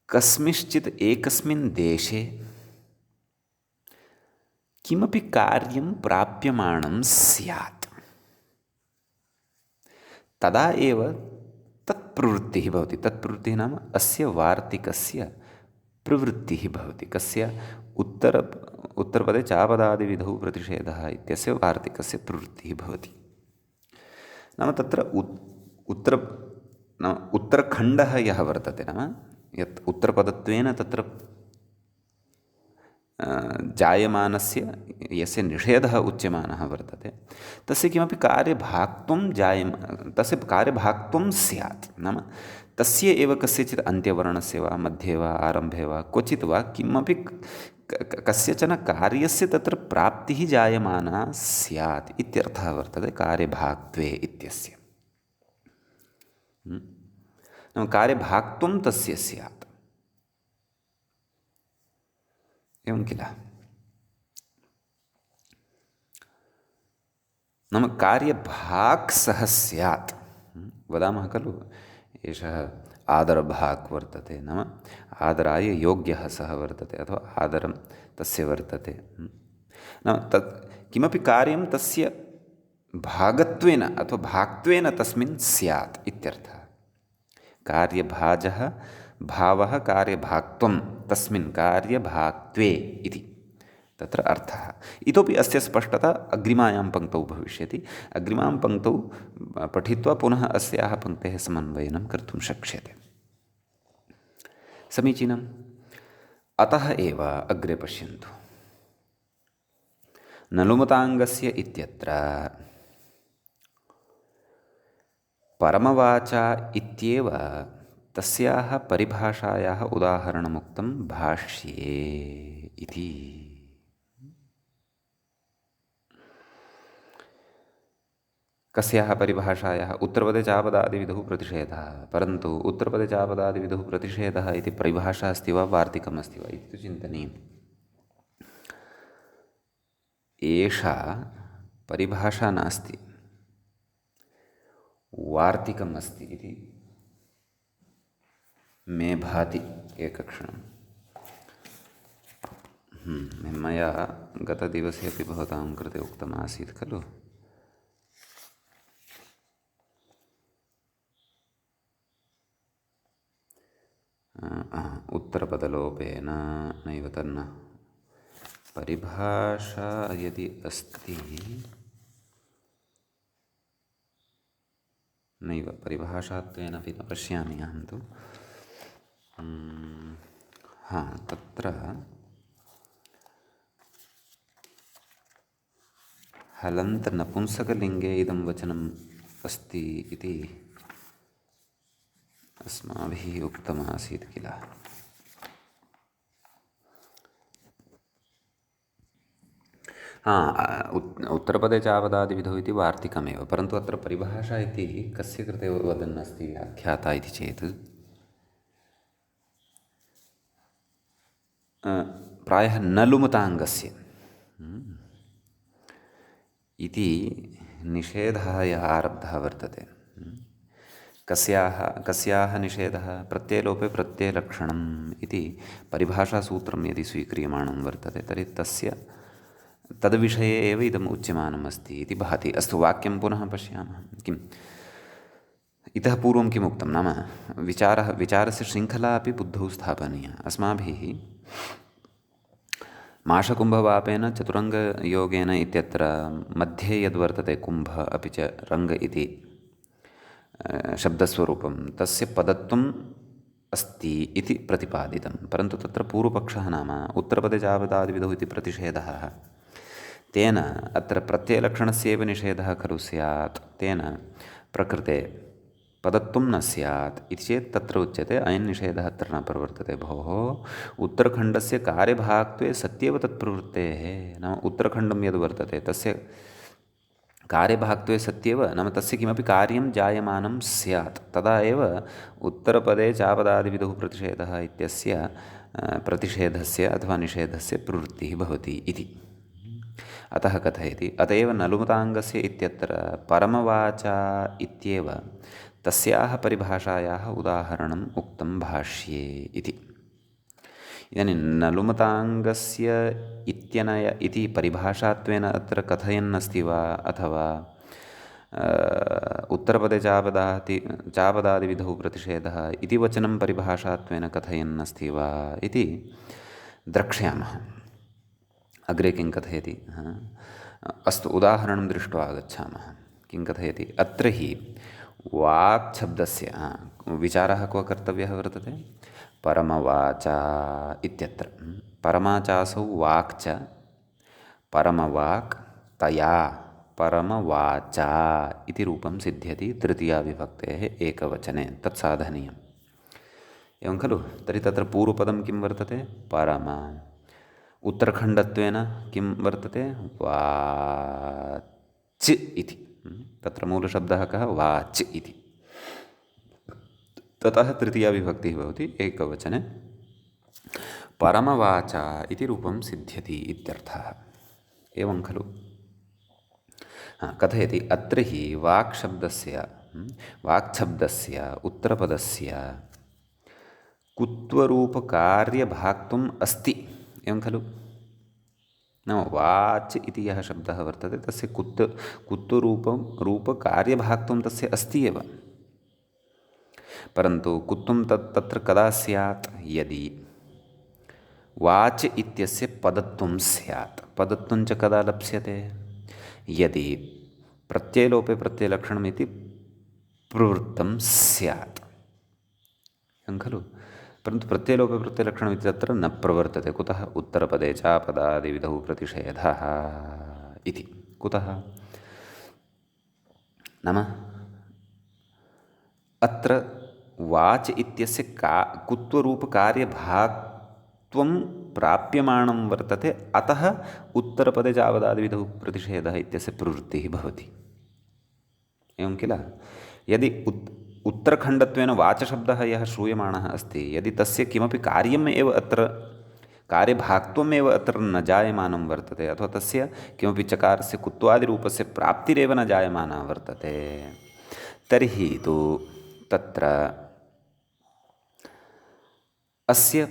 कस्मिंश्चित् एकस्मिन् देशे किमपि कार्यं प्राप्यमाणं स्यात्, तदा एव तत्प्रवृत्तिः भवति। तत्प्रवृत्तिः नाम अस्य वार्तिकस्य प्रवृत्तिः भवति। कस्य? उत्तरपदे चापदादिविधौ प्रतिषेधः इत्यस्य वार्तिकस्य प्रवृत्तिः भवति। नाम तत्र उत्तरखण्डः यः वर्तते, नाम यत् उत्तरपदत्वेन तत्र जायमानस्य यस्य निषेधः उच्यमानः वर्तते, तस्य किमपि कार्यभाक्त्वं तस्य कार्यभाक्त्वं स्यात्। नाम तस्य एव कस्यचित् अन्त्यवर्णस्य वा मध्ये वा आरम्भे वा क्वचित् वा किमपि कस्यचन कार्यस्य तत्र प्राप्तिः जायमाना स्यात् इत्यर्थः वर्तते कार्यभाक्त्वे इत्यस्य। नाम कार्यभाक्त्वं तस्य स्यात्। एवं किल। नाम कार्यभाक् सः स्यात्। वदामः खलु एषः आदरभाक् वर्तते, नाम आदराय योग्यः सः वर्तते अथवा आदरं तस्य वर्तते। नाम तत् किमपि कार्यं तस्य भागत्वेन अथवा भाक्त्वेन तस्मिन् स्यात् इत्यर्थः। कार्यभाजः भावः कार्यभाक्त्वं तस्मिन् कार्यभाक्त्वे इति तत्र अर्थः। इतोपि अस्य स्पष्टता अग्रिमायां पङ्क्तौ भविष्यति। अग्रिमां पङ्क्तौ पठित्वा पुनः अस्याः पङ्क्तेः समन्वयनं कर्तुं शक्यते। समीचीनम्। अतः एव अग्रे पश्यन्तु। नलुमताङ्गस्य इत्यत्र परमवाचा इत्येव तस्याः परिभाषायाः उदाहरणमुक्तं भाष्ये इति। कस्याः परिभाषायाः? उत्तरपदे चापदादिविधौ प्रतिषेधः। परन्तु उत्तरपदे चापदादिविधौ प्रतिषेधः इति परिभाषा अस्ति वा वार्तिकम् अस्ति वा इति तु चिन्तनीयम्। एषा परिभाषा नास्ति, वार्तिकम् अस्ति इति मे भाति एकक्षणम्। मया गतदिवसे अपि भवतां कृते उक्तमासीत् खलु। उत्तरपदलोपेन नैव तन्न परिभाषा यदि अस्ति, नैव परिभाषात्वेन अपि न पश्यामि अहं तु। तत्र हलन्त नपुंसकलिङ्गे इदं वचनम् अस्ति इति अस्माभिः उक्तमासीत् किल। उत्तरपदे चापदादिविधौ इति वार्तिकमेव, परन्तु अत्र परिभाषा इति कस्य कृते वदन् अस्ति व्याख्याता इति चेत् प्रायः नलुमताङ्गस्य इति निषेधः यः आरब्धः वर्तते। कस्याः निषेधः? प्रत्ययलोपे प्रत्ययलक्षणम् इति परिभाषासूत्रं यदि स्वीक्रियमाणं वर्तते तर्हि तद्विषये एव इदम् उच्यमानम् अस्ति इति भाति। अस्तु, वाक्यं पुनः पश्यामः। किम् इतः पूर्वं किम् उक्तं? नाम विचारस्य शृङ्खला अपि बुद्धौ स्थापनीया। अस्माभिः माषकुम्भवापेन चतुरङ्गयोगेन इत्यत्र मध्ये यद्वर्तते कुम्भ अपि च रङ्ग इति शब्दस्वरूपं तस्य पदत्वम् अस्ति इति प्रतिपादितं। परन्तु तत्र पूर्वपक्षः नाम उत्तरपदे चापदादिविधौ इति प्रतिषेधः, तेन अत्र प्रत्ययलक्षणस्यैव निषेधः खलु स्यात्, तेन प्रकृते पदत्वं न स्यात् इति चेत् तत्र उच्यते अयं निषेधः अत्र न प्रवर्तते। भोः, उत्तरखण्डस्य कार्यभाक्त्वे सत्येव तत्प्रवृत्तेः, नाम उत्तरखण्डं यद् वर्तते तस्य कार्यभाक्त्वे सत्येव, नाम तस्य किमपि कार्यं जायमानं स्यात्, तदा एव उत्तरपदे चापदादिविधौ प्रतिषेधः इत्यस्य प्रतिषेधस्य अथवा निषेधस्य प्रवृत्तिः भवति इति। अतः कथयति अत एव नलुमताङ्गस्य इत्यत्र परमवाचा इत्येव तस्याः परिभाषायाः उदाहरणम् उक्तं भाष्ये इति। इदानीं नलुमताङ्गस्य इत्यनय इति परिभाषात्वेन अत्र कथयन् अस्ति वा अथवा उत्तरपदे चापदादिविधौ प्रतिषेधः इति वचनं परिभाषात्वेन कथयन् अस्ति वा इति द्रक्ष्यामः। अग्रे किं कथयति? अस्तु, उदाहरणं दृष्ट्वा आगच्छामः। किं कथयति? अत्र हि वाक् शब्दस्य विचारः क्व कर्तव्यः वर्तते? परमवाचा इत्यत्र परमाचासौ वाक् च परमवाक् तया परमवाचा इति रूपं सिद्ध्यति तृतीयाविभक्तेः एकवचने। तत् साधनीयम्। एवं खलु? तर्हि तत्र पूर्वपदं किं वर्तते? परम। उत्तरखण्डत्वेन किं वर्तते? वाच् इति। तत्र मूलशब्दः कः? वाच् इति। ततः तृतीया विभक्तिः भवति एकवचने परमवाचा इति रूपं सिद्ध्यति इत्यर्थः। एवं खलु। कथयति अत्र हि वाक्शब्दस्य उत्तरपदस्य कुत्वरूपकार्यभाक्त्वम् अस्ति। एवं खलु। नाम वाच् इति यः शब्दः वर्तते तस्य रूपकार्यभाक्त्वं तस्य अस्ति एव। परन्तु कुत्वं तत्र कदा स्यात्? यदि वाच् इत्यस्य पदत्वं स्यात्। पदत्वं च कदा लप्स्यते? यदि प्रत्ययलोपे प्रत्ययलक्षणमिति प्रवृत्तं स्यात्। एवं खलु। परन्तु प्रत्ययलोपे प्रत्ययलक्षणम् इति तत्र न प्रवर्तते। कुतः? उत्तरपदे चापदादिविधौ प्रतिषेधः इति। कुतः? नाम अत्र वाच् इत्यस्य कुत्वरूपकार्यभाक्त्वं प्राप्यमाणं वर्तते, अतः उत्तरपदे चापदादिविधौ प्रतिषेधः इत्यस्य प्रवृत्तिः भवति। एवं किल। यदि उत्तरखण्डत्वेन वाचशब्दः यः श्रूयमाणः अस्ति, यदि तस्य किमपि कार्यम् एव अत्र कार्यभाक्त्वमेव अत्र न जायमानं वर्तते, अथवा तस्य किमपि चकारस्य कुत्वादिरूपस्य प्राप्तिरेव न जायमाना वर्तते, तर्हि तु तत्र अस्य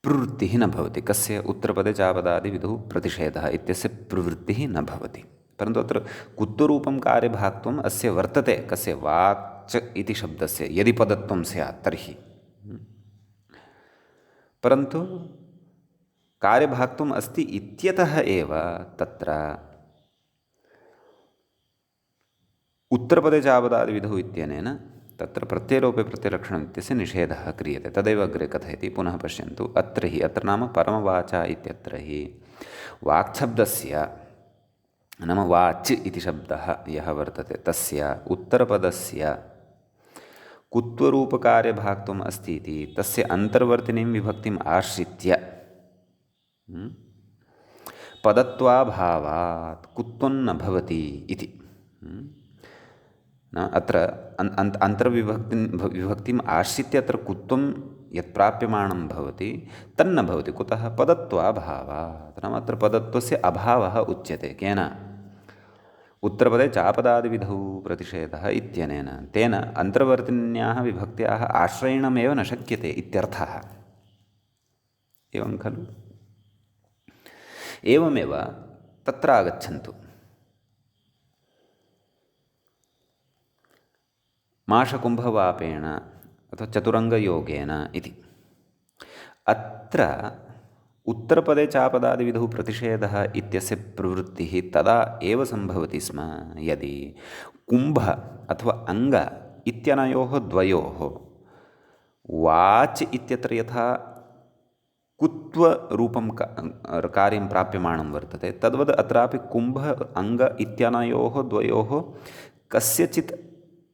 प्रवृत्तिः न भवति। कस्य? उत्तरपदे चापदादिविधौ प्रतिषेधः इत्यस्य प्रवृत्तिः न भवति। परन्तु अत्र कुत्वरूपं कार्यभाक्त्वम् अस्य वर्तते। कस्य? वाक् इति शब्दस्य यदि पदत्वं स्यात् तर्हि। परन्तु कार्यभाक्त्वम् अस्ति इत्यतः एव तत्र उत्तरपदे चापदादिविधौ इत्यनेन तत्र प्रत्ययलोपे प्रत्ययलक्षणम् इत्यस्य निषेधः क्रियते। तदेव अग्रे कथयति। पुनः पश्यन्तु। अत्र हि, अत्र नाम परमवाचा इत्यत्र हि वाक्शब्दस्य नाम वाच् इति शब्दः यः वर्तते तस्य उत्तरपदस्य कुत्वरूपकार्यभाक्त्वम् अस्ति इति तस्य अन्तर्वर्तिनीं विभक्तिम् आश्रित्य पदत्वाभावात् कुत्वं न भवति इति। अत्र विभक्तिम् आश्रित्य अत्र कुत्वं यत् प्राप्यमाणं भवति तन्न भवति। कुतः? पदत्वाभावात्। नाम अत्र पदत्वस्य अभावः उच्यते। केन? उत्तरपदे चापदादिविधौ प्रतिषेधः इत्यनेन। तेन अन्तर्वर्तिन्याः विभक्त्याः आश्रयणमेव न शक्यते इत्यर्थः। एवं खलु। एवमेव तत्र आगच्छन्तु। माषकुम्भवापेन अथवा चतुरङ्गयोगेन इति। अत्र उत्तरपदे चापदादिविधौ प्रतिषेधः इत्यस्य प्रवृत्तिः तदा एव सम्भवति स्म यदि कुम्भ अथवा अङ्ग इत्यनयोः द्वयोः वाच् इत्यत्र यथा कुत्वरूपं कार्यं प्राप्यमाणं वर्तते, तद्वद् अत्रापि कुम्भ अङ्ग इत्यनयोः द्वयोः कस्यचित्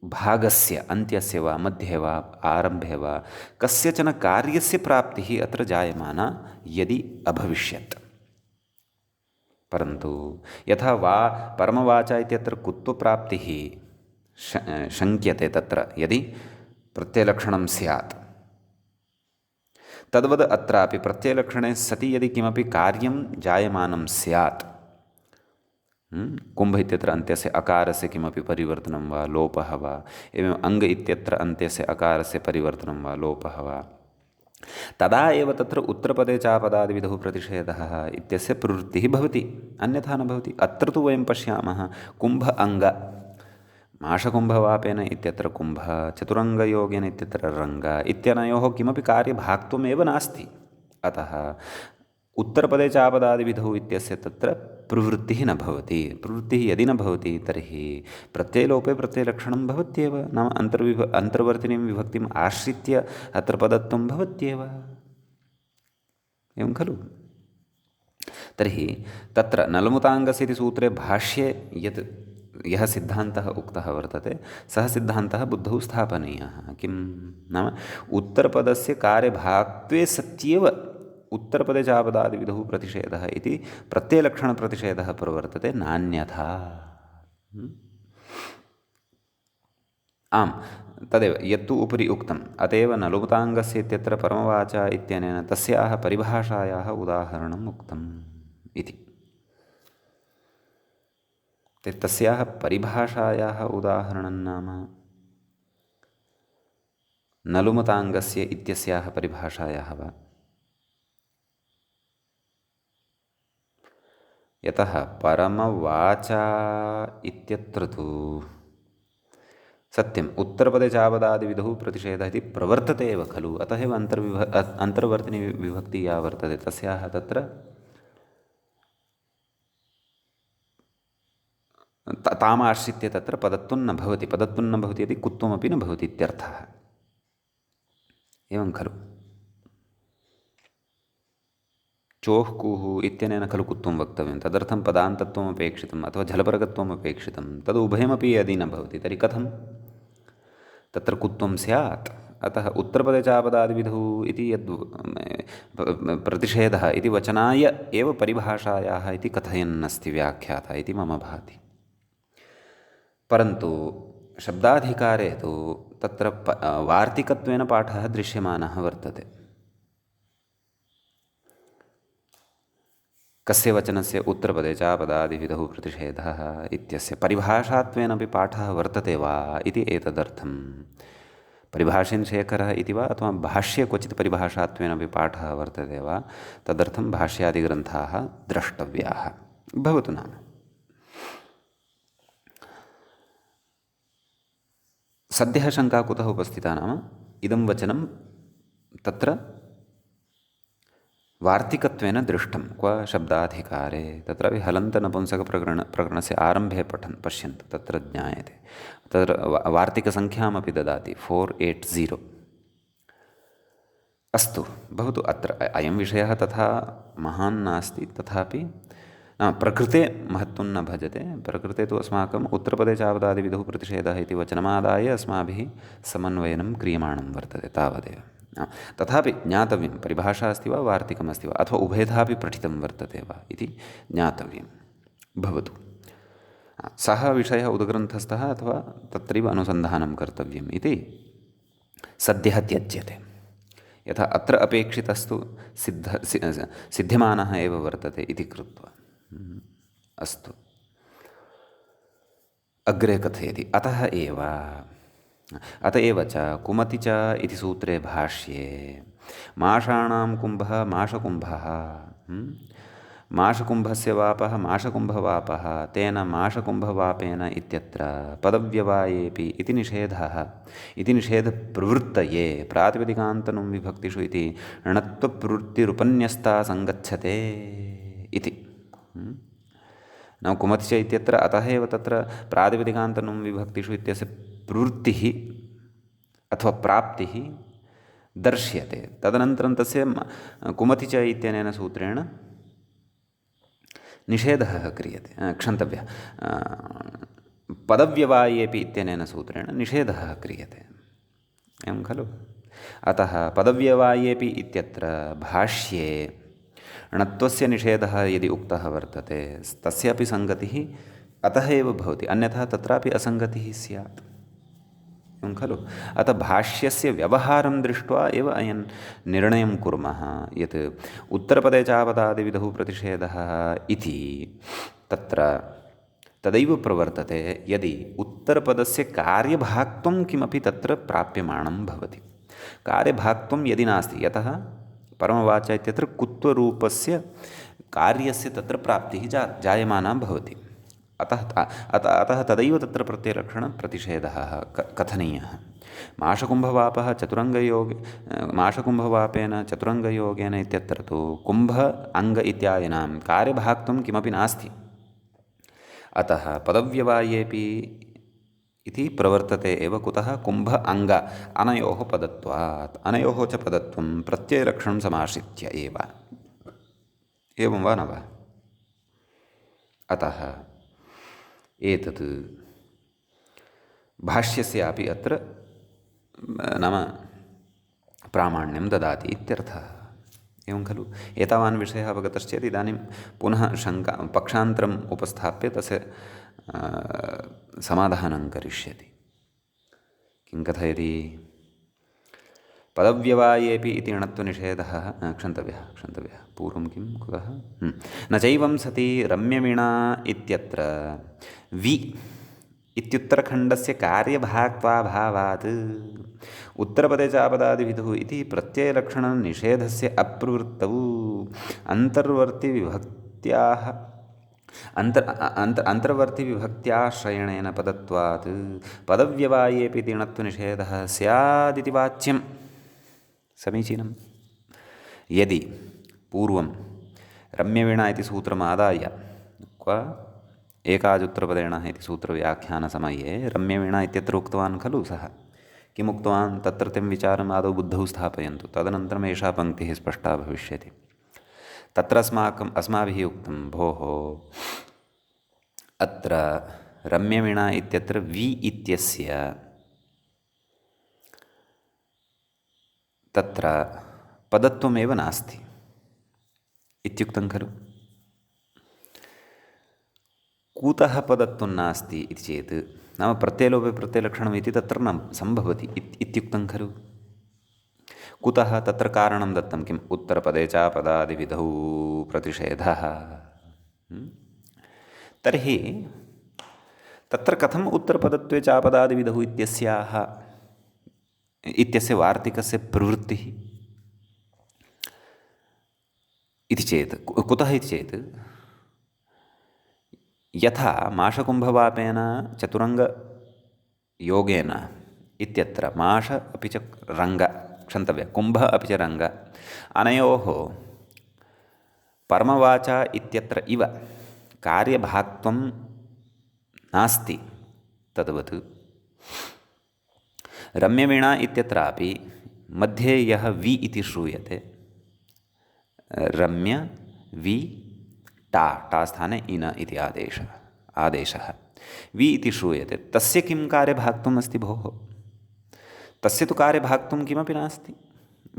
भागस्य अन्त्यस्य वा मध्ये वा आरम्भे वा कस्यचन कार्यस्य प्राप्तिः अत्र जायमाना यदि अभविष्यत्। परन्तु यथा परमवाचा इत्यत्र कुत्वप्राप्तिः शङ्क्यते तत्र यदि प्रत्ययलक्षणं स्यात्, तद्वद् अत्रापि प्रत्ययलक्षणे सति यदि किमपि कार्यं जायमानं स्यात्, कुम्भ इत्यत्र अन्त्यस्य अकारस्य किमपि परिवर्तनं वा लोपः वा, एवम् अङ्ग इत्यत्र अन्त्यस्य अकारस्य परिवर्तनं वा लोपः वा, तदा एव तत्र उत्तरपदे चापदादिविधौ प्रतिषेधः इत्यस्य प्रवृत्तिः भवति, अन्यथा न भवति। अत्र तु वयं पश्यामः कुम्भ अङ्ग, माषकुम्भवापेन इत्यत्र कुम्भ, चतुरङ्गयोगेन इत्यत्र रङ्ग इत्यनयोः किमपि कार्यभाक्त्वमेव नास्ति। अतः उत्तरपदे चापदादिविधौ इत्यस्य तत्र प्रवृत्तिः न भवति। प्रवृत्तिः यदि न भवति तर्हि प्रत्ययलोपे प्रत्ययलक्षणं भवत्येव। नाम अन्तर्वर्तिनीं विभक्तिम् आश्रित्य अत्र पदत्वं भवत्येव। एवं खलु। तर्हि तत्र नलमुताङ्गस्य इति सूत्रे भाष्ये यः सिद्धान्तः उक्तः वर्तते, सः सिद्धान्तः बुद्धौ स्थापनीयः। किं नाम उत्तरपदस्य कार्यभाक्त्वे सत्येव उत्तरपदे चापदादिविधौ प्रतिषेधः इति प्रत्ययलक्षणप्रतिषेधः प्रवर्तते, नान्यथा। आम्, तदेव यत्तु उपरि उक्तम् अतएव नलुपताङ्गस्य इत्यत्र परमवाचा इत्यनेन तस्याः परिभाषायाः उदाहरणम् उक्तम् इति। तस्याः परिभाषायाः उदाहरणं नाम नलुमताङ्गस्य इत्यस्याः परिभाषायाः वा? यतः परमवाचा इत्यत्र तु सत्यम् उत्तरपदे चापदादिविधौ प्रतिषेधः इति प्रवर्तते एव खलु। अतः एव अन्तर्वर्तिनी विभक्तिः या वर्तते तस्याः तत्र तामाश्रित्य तत्र पदत्वं न भवति। पदत्वं न भवति यदि कुत्वमपि न भवति इत्यर्थः। एवं खलु। चोः कुः इत्यनेन खलु कुत्वं वक्तव्यं, तदर्थं पदान्तत्वम् अपेक्षितम् अथवा झलपरकत्वम् अपेक्षितं। तद् उभयमपि यदि न भवति तर्हि कथं तत्र कुत्वं स्यात्? अतः उत्तरपदे चापदादिविधौ इति यद् प्रतिषेधः इति वचनाय एव परिभाषायाः इति कथयन्नस्ति व्याख्याता इति मम भाति। परन्तु शब्दाधिकारे तु तत्र वार्तिकत्वेन पाठः दृश्यमानः वर्तते। कस्य वचनस्य उत्तरपदे चापदादिविधौ प्रतिषेधः इत्यस्य परिभाषात्वेनपि पाठः वर्तते वा इति एतदर्थं परिभाषेन शेखरः इति वा अथवा भाष्ये क्वचित् परिभाषात्वेनपि पाठः वर्तते वा, तदर्थं भाष्यादिग्रन्थाः द्रष्टव्याः। भवतु नाम सद्यः शङ्का कुतः उपस्थिता नाम इदं वचनं तत्र वार्तिकत्वेन दृष्टं क्व शब्दाधिकारे तत्रापि हलन्तनपुंसकप्रकरणस्य आरम्भे पश्यन्तु तत्र ज्ञायते। तत्र वार्तिकसङ्ख्यामपि ददाति 480। अस्तु भवतु। अत्र अयं विषयः तथा महान् नास्ति, तथापि प्रकृते महत्त्वं न भजते। प्रकृते तु अस्माकम् उत्तरपदे चापदादिविधौ प्रतिषेधः इति वचनमादाय अस्माभिः समन्वयनं क्रियमाणं वर्तते, तावदेव। तथापि ज्ञातव्यं परिभाषा अस्ति वा वार्तिकमस्ति वा अथवा उभयथापि पठितं वर्तते वा इति ज्ञातव्यं। भवतु। सः विषयः उद्ग्रन्थस्थः अथवा तत्रैव अनुसन्धानं कर्तव्यम् इति सद्यः त्यज्यते। यथा अत्र अपेक्षितस्तु सिद्ध्यमानः एव वर्तते इति कृत्वा। अस्तु। अग्रे कथयति अत एव च कुमति च इति सूत्रे भाष्ये माषाणां कुम्भः माषकुम्भः माषकुम्भस्य वापः माषकुम्भवापः तेन माषकुम्भवापेन इत्यत्र पदव्यवायेऽपि इति निषेधः इति निषेधप्रवृत्तये प्रातिपदिकान्तनुं विभक्तिषु इति णत्वप्रवृत्तिरुपन्यस्ता सङ्गच्छते इति। नाम कुमति च इत्यत्र अतः एव तत्र प्रातिपदिकान्तनुं विभक्तिषु इत्यस्य प्रवृत्तिः अथवा प्राप्तिः दर्श्यते। तदनन्तरं तस्य कुमति च इत्यनेन सूत्रेण निषेधः क्रियते। क्षन्तव्यः पदव्यवायेऽपि इत्यनेन सूत्रेण निषेधः क्रियते। एवं खलु। अतः पदव्यवायेऽपि इत्यत्र भाष्ये णत्वस्य निषेधः यदि उक्तः वर्तते तस्यापि सङ्गतिः अतः एव भवति, अन्यथा तत्रापि असङ्गतिः स्यात्। एवं खलु। अतः भाष्यस्य व्यवहारं दृष्ट्वा एव अयं निर्णयं कुर्मः यत् उत्तरपदे चापदादिविधौ प्रतिषेधः इति तत्र तदैव प्रवर्तते यदि उत्तरपदस्य कार्यभाक्त्वं किमपि तत्र प्राप्यमाणं भवति। कार्यभाक्त्वं यदि नास्ति, यतः परमवाचा इत्यत्र कुत्वरूपस्य कार्यस्य तत्र प्राप्तिः जायमाना भवति। अतः तदैव तत्र प्रत्ययलक्षणप्रतिषेधः कथनीयः। माषकुम्भवापः माषकुम्भवापेन चतुरङ्गयोगेन इत्यत्र तु कुम्भ अङ्ग इत्यादीनां कार्यभाक्त्वं किमपि नास्ति। अतः पदव्यवायेऽपि इति प्रवर्तते एव। कुतः? कुम्भ अङ्ग अनयोः पदत्वात्। अनयोः च पदत्वं प्रत्ययलक्षणं समाश्रित्य एव। एवं वा न वा? अतः एतत् भाष्यस्यापि अत्र नाम प्रामाण्यं ददाति इत्यर्थः। एवं खलु। एतावान् विषयः अवगतश्चेत् इदानीं पुनः पक्षान्तरम् उपस्थाप्य तस्य समाधानं करिष्यति। किं कथयति? पदव्यवायेऽपि इति णत्वनिषेधः क्षन्तव्यः पूर्वं किं कुतः न चैवं सति रम्यवीणा इत्यत्र वि इत्युत्तरखण्डस्य कार्यभाक्त्वाभावात् उत्तरपदे चापदादिविधुः इति प्रत्ययलक्षणनिषेधस्य अप्रवृत्तौ अन्तर्वर्तिविभक्त्याः अन्तर्वर्तिविभक्त्याश्रयणेन पदत्वात् पदव्यवायेऽपि णत्वनिषेधः स्यादिति वाच्यम्। समीचीनं। यदि पूर्वं रम्यवीणा इति सूत्रमादाय क्व एकाजुत्तरपदेण इति सूत्रव्याख्यानसमये रम्यवीणा इत्यत्र उक्तवान् खलु सः किम् उक्तवान्? तत्रत्यं विचारम् आदौ बुद्धौ स्थापयन्तु, तदनन्तरम् एषा पङ्क्तिः स्पष्टा भविष्यति। तत्र अस्माभिः उक्तं भोः अत्र रम्यवीणा इत्यत्र वि इत्यस्य तत्र पदत्वमेव नास्ति इत्युक्तं खलु। कुतः पदत्वं नास्ति इति चेत् नाम प्रत्ययलोपे प्रत्ययलक्षणम् इति तत्र न सम्भवति इत्युक्तं खलु। कुतः? तत्र कारणं दत्तं किम्? उत्तरपदे चापदादिविधौ प्रतिषेधः। तर्हि तत्र कथम् उत्तरपदत्वे चापदादिविधौ इत्यस्य वार्तिकस्य प्रवृत्तिः इति चेत् कुतः इति चेत् यथा माषकुम्भवापेन चतुरङ्गयोगेन इत्यत्र माष अपि च रङ्ग क्षन्तव्य कुम्भ अपि च रङ्ग अनयोः परमवाचा इत्यत्र इव कार्यभाक्त्वं नास्ति तद्वत् रम्यवीणा इत्यत्रापि मध्ये यः वि इति श्रूयते रम्य वि टा स्थाने इन इति आदेशः वि इति श्रूयते तस्य किं कार्यभाक्त्वम् अस्ति भोः? तस्य तु कार्यभाक्त्वं किमपि नास्ति।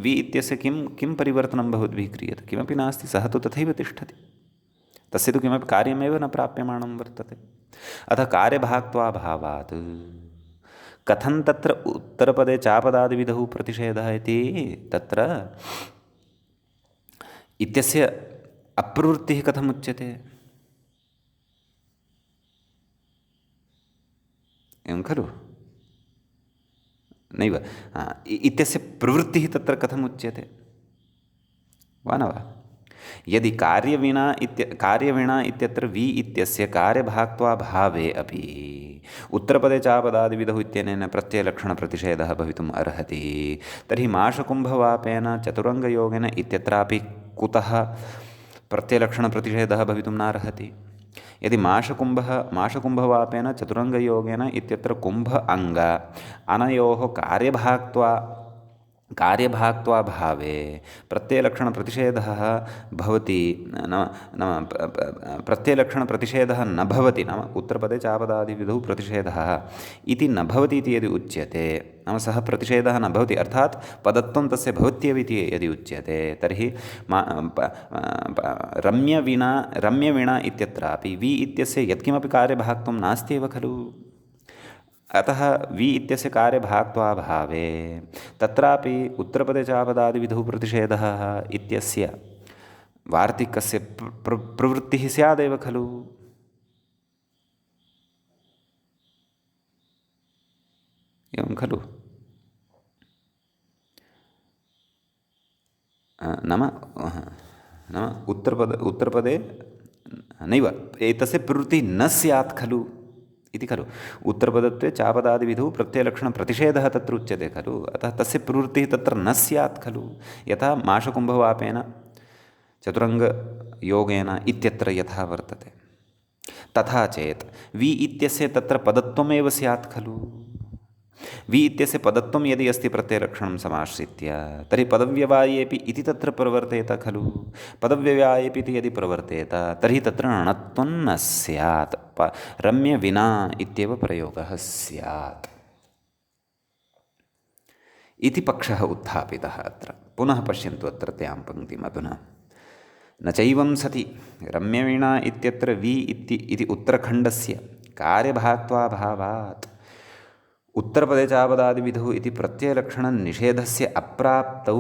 वि इत्यस्य किं परिवर्तनं भवद्भिः क्रियते? किमपि नास्ति, सः तु तथैव तिष्ठति, तस्य तु किमपि कार्यमेव न प्राप्यमाणं वर्तते। अतः कार्यभाक्त्वाभावात् कथं तत्र उत्तरपदे चापदादिविधौ प्रतिषेधः इति तत्र इत्यस्य अप्रवृत्तिः कथम् उच्यते? एवं खलु? नैव। इत्यस्य प्रवृत्तिः तत्र कथम् उच्यते वा न वा? यदि कार्यवीणा इत्यत्र वि इत्यस्य कार्यभाक्त्वाभावे अपि उत्तरपदे चापदादिविधौ इत्यनेन प्रत्ययलक्षणप्रतिषेधः भवितुम् अर्हति, तर्हि माषकुम्भवापेन चतुरङ्गयोगेन इत्यत्रापि कुतः प्रत्ययलक्षणप्रतिषेधः भवितुं नार्हति? यदि माषकुम्भवापेन चतुरङ्गयोगेन इत्यत्र कुम्भ अङ्ग अनयोः कार्यभाक्त्वाभावे प्रत्ययलक्षणप्रतिषेधः भवति नाम प्रत्ययलक्षणप्रतिषेधः न भवति, नाम उत्तरपदे चापदादिविधौ प्रतिषेधः इति न भवति इति यदि उच्यते, नाम सः प्रतिषेधः न भवति अर्थात् पदत्वं तस्य भवत्येव इति यदि उच्यते, तर्हि रम्यवीणा इत्यत्रापि वि इत्यस्य यत्किमपि कार्यभाक्त्वं नास्त्येव खलु। अतः वि इत्यस्य कार्यभाक्त्वाभावे तत्रापि उत्तरपदे चापदादिविधौ प्रतिषेधः इत्यस्य वार्तिकस्य प्रवृत्तिः स्यादेव खलु। एवं खलु? नाम उत्तरपदे नैव एतस्य प्रवृत्तिः न स्यात् खलु इति खलु। उत्तरपदत्वे चापदादिविधौ प्रत्ययलक्षणप्रतिषेधः तत्र उच्यते खलु, अतः तस्य प्रवृत्तिः तत्र न स्यात् खलु। यथा माषकुम्भवापेन चतुरङ्गयोगेन इत्यत्र यथा वर्तते, तथा चेत् वि इत्यस्य तत्र पदत्वमेव स्यात् खलु। वि इत्यस्य पदत्वं यदि अस्ति प्रत्ययलक्षणं समाश्रित्य, तर्हि पदव्यवायेऽपि इति तत्र प्रवर्तेत खलु। पदव्यवायेऽपि इति यदि प्रवर्तेत तर्हि तत्र णत्वं न स्यात्, रम्यविना इत्येव प्रयोगः स्यात् इति पक्षः उत्थापितः अत्र। पुनः पश्यन्तु अत्रत्यां पङ्क्तिम् अधुना। न चैवं सति रम्यवीणा इत्यत्र वि इति उत्तरखण्डस्य कार्यभाक्त्वाभावात् उत्तरपदे चापदादिविधौ इति प्रत्ययलक्षणनिषेधस्य अप्राप्तौ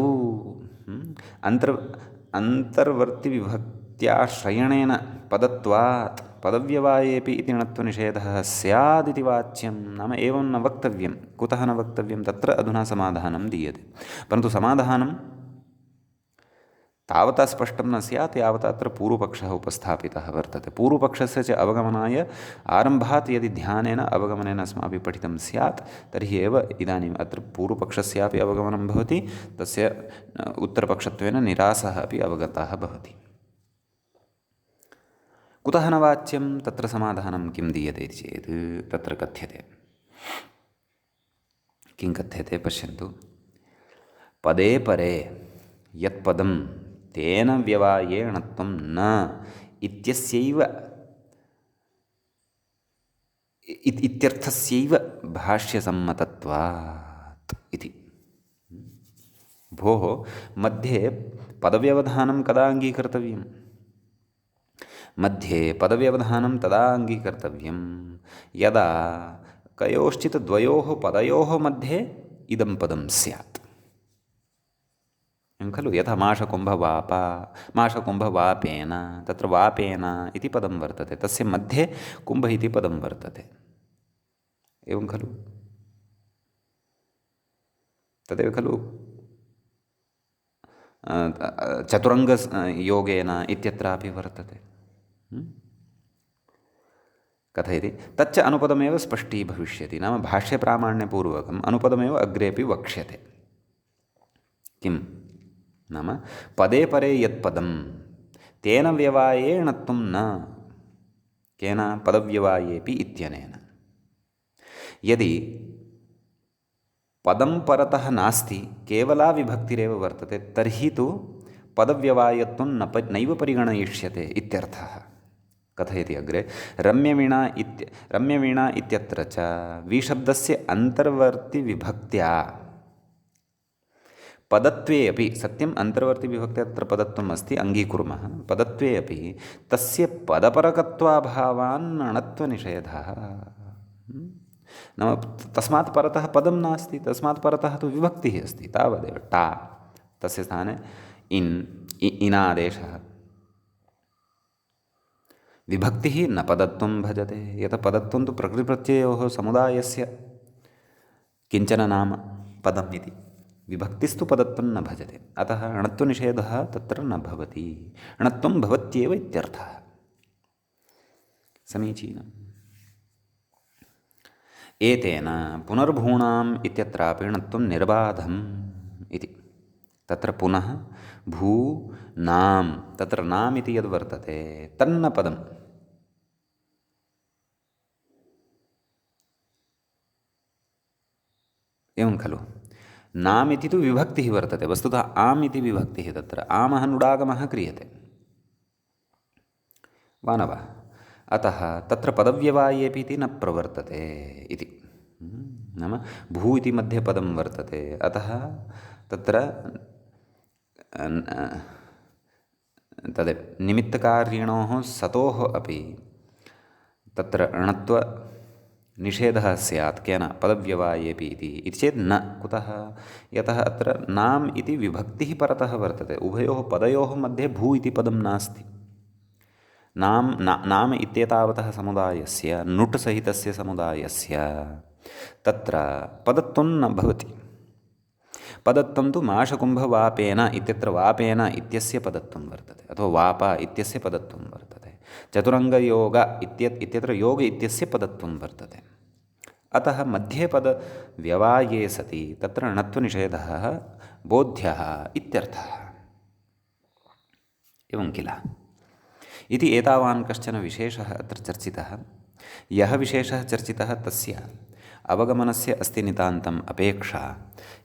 अन्तर्वर्तिविभक्त्याश्रयणेन पदत्वात् पदव्यवायेऽपि इति णत्वनिषेधः स्यादिति वाच्यं। नाम एवं न वक्तव्यं। कुतः न वक्तव्यं? तत्र अधुना समाधानं दीयते, परन्तु समाधानं तावता स्पष्टं न स्यात् यावता अत्र पूर्वपक्षः उपस्थापितः वर्तते। पूर्वपक्षस्य च अवगमनाय आरम्भात् यदि ध्यानेन अवगमनेन अस्माभिः पठितं स्यात् तर्हि एव इदानीम् अत्र पूर्वपक्षस्यापि अवगमनं भवति, तस्य उत्तरपक्षत्वेन निरासः अपि अवगतः भवति। कुतः न वाच्यं? तत्र समाधानं किं दीयते चेत् तत्र कथ्यते। किं कथ्यते पश्यन्तु। पदे परे यत्पदं तेन व्यवायेणत्वं न इत्यस्यैव इत्यर्थस्यैव भाष्यसम्मतत्वात् इति। भोः, मध्ये पदव्यवधानं कदा अङ्गीकर्तव्यं? मध्ये पदव्यवधानं तदा अङ्गीकर्तव्यं यदा कयोश्चित् द्वयोः पदयोः मध्ये इदं पदं स्यात्। एवं खलु? यथा माषकुम्भवाप, माषकुम्भवापेन, तत्र वापेन इति पदं वर्तते, तस्य मध्ये कुम्भ इति पदं वर्तते। एवं खलु? तदेव खलु चतुरङ्गयोगेन इत्यत्रापि वर्तते। कथयति? तच्च अनुपदमेव स्पष्टीभविष्यति। नाम भाष्यप्रामाण्यपूर्वकम् अनुपदमेव अग्रेपि वक्ष्यते। किं नाम पदे परे यत्पदं तेन व्यवायेणत्वं न, केन? पदव्यवायेऽपि इत्यनेन। यदि पदं परतः नास्ति, केवला विभक्तिरेव वर्तते, तर्हि तु पदव्यवायत्वं नैव परिगणयिष्यते इत्यर्थः। कथयति अग्रे। रम्यवीणा इत्यत्र च विशब्दस्य अन्तर्वर्तिविभक्त्या पदत्वे अपि, सत्यम् अन्तर्वर्तिविभक्त्या तत्र पदत्वम् अस्ति, अङ्गीकुर्मः, पदत्वे अपि तस्य पदपरकत्वाभावान् णत्वनिषेधः। नाम तस्मात् परतः पदं नास्ति, तस्मात् परतः तु विभक्तिः अस्ति, तावदेव। टा तस्य स्थाने इनादेशः। विभक्तिः न पदत्वं भजते। यतः पदत्वं तु प्रकृतिप्रत्ययोः समुदायस्य किञ्चन नाम पदम् इति। विभक्तिस्तु पदत्वं न भजते, अतः णत्वनिषेधः तत्र न भवति। णत्वं भवत्येव इत्यर्थः। समीचीनम्। एतेन पुनर्भूणाम् इत्यत्रापि णत्वं निर्बाधम् इति। तत्र पुनः भूनां, तत्र नाम् इति यद्वर्तते तन्न पदम्। एवं खलु? नाम् इति तु विभक्तिः वर्तते, वस्तुतः आम् इति विभक्तिः। तत्र आमः नुडागमः क्रियते वा न वा? अतः तत्र पदव्यवायेऽपि इति न प्रवर्तते इति। नाम भू इति मध्ये पदं वर्तते, अतः तत्र तद् निमित्तकार्यिणोः सतोः अपि तत्र णत्वनिषेधः स्यात्। केन? पदव्यवायेऽपि इति चेत् न। कुतः? यतः अत्र नाम् इति विभक्तिः परतः वर्तते, उभयोः पदयोः मध्ये भू इति पदं नास्ति। नाम इत्येतावतः समुदायस्य, नुट् सहितस्य समुदायस्य तत्र पदत्वं न भवति। पदत्वं तु माषकुम्भवापेन इत्यत्र वापेन इत्यस्य पदत्वं वर्तते, अथवा वाप इत्यस्य पदत्वं वर्तते। चतुरङ्गयोग इत्यत्र योग इत्यस्य पदत्वं वर्तते। अतः मध्ये पदव्यवाये सति तत्र णत्वनिषेधः बोध्यः इत्यर्थः। एवं किल? इति एतावान् कश्चन विशेषः अत्र चर्चितः। यः विशेषः चर्चितः तस्य अवगमनस्य अस्ति नितान्तम् अपेक्षा,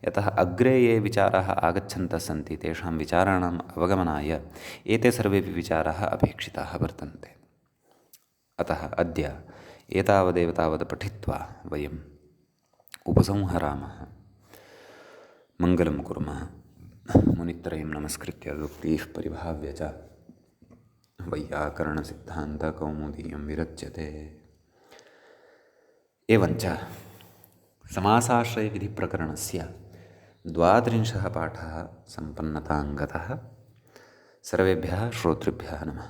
यतः अग्रे ये विचाराः आगच्छन्तः सन्ति तेषां विचाराणाम् अवगमनाय एते सर्वेपि विचाराः अपेक्षिताः वर्तन्ते। अतः अद्य एतावदेव तावत् पठित्वा वयम् उपसंहरामः। मङ्गलं कुर्मः। मुनित्रयं नमस्कृत्य उक्तीः परिभाव्य च वैयाकरणसिद्धान्तकौमुदीयं विरच्यते। एवञ्च समासाश्रयविधिप्रकरणस्य 32 पाठः सम्पन्नताङ्गतः। सर्वेभ्यः श्रोतृभ्यः नमः।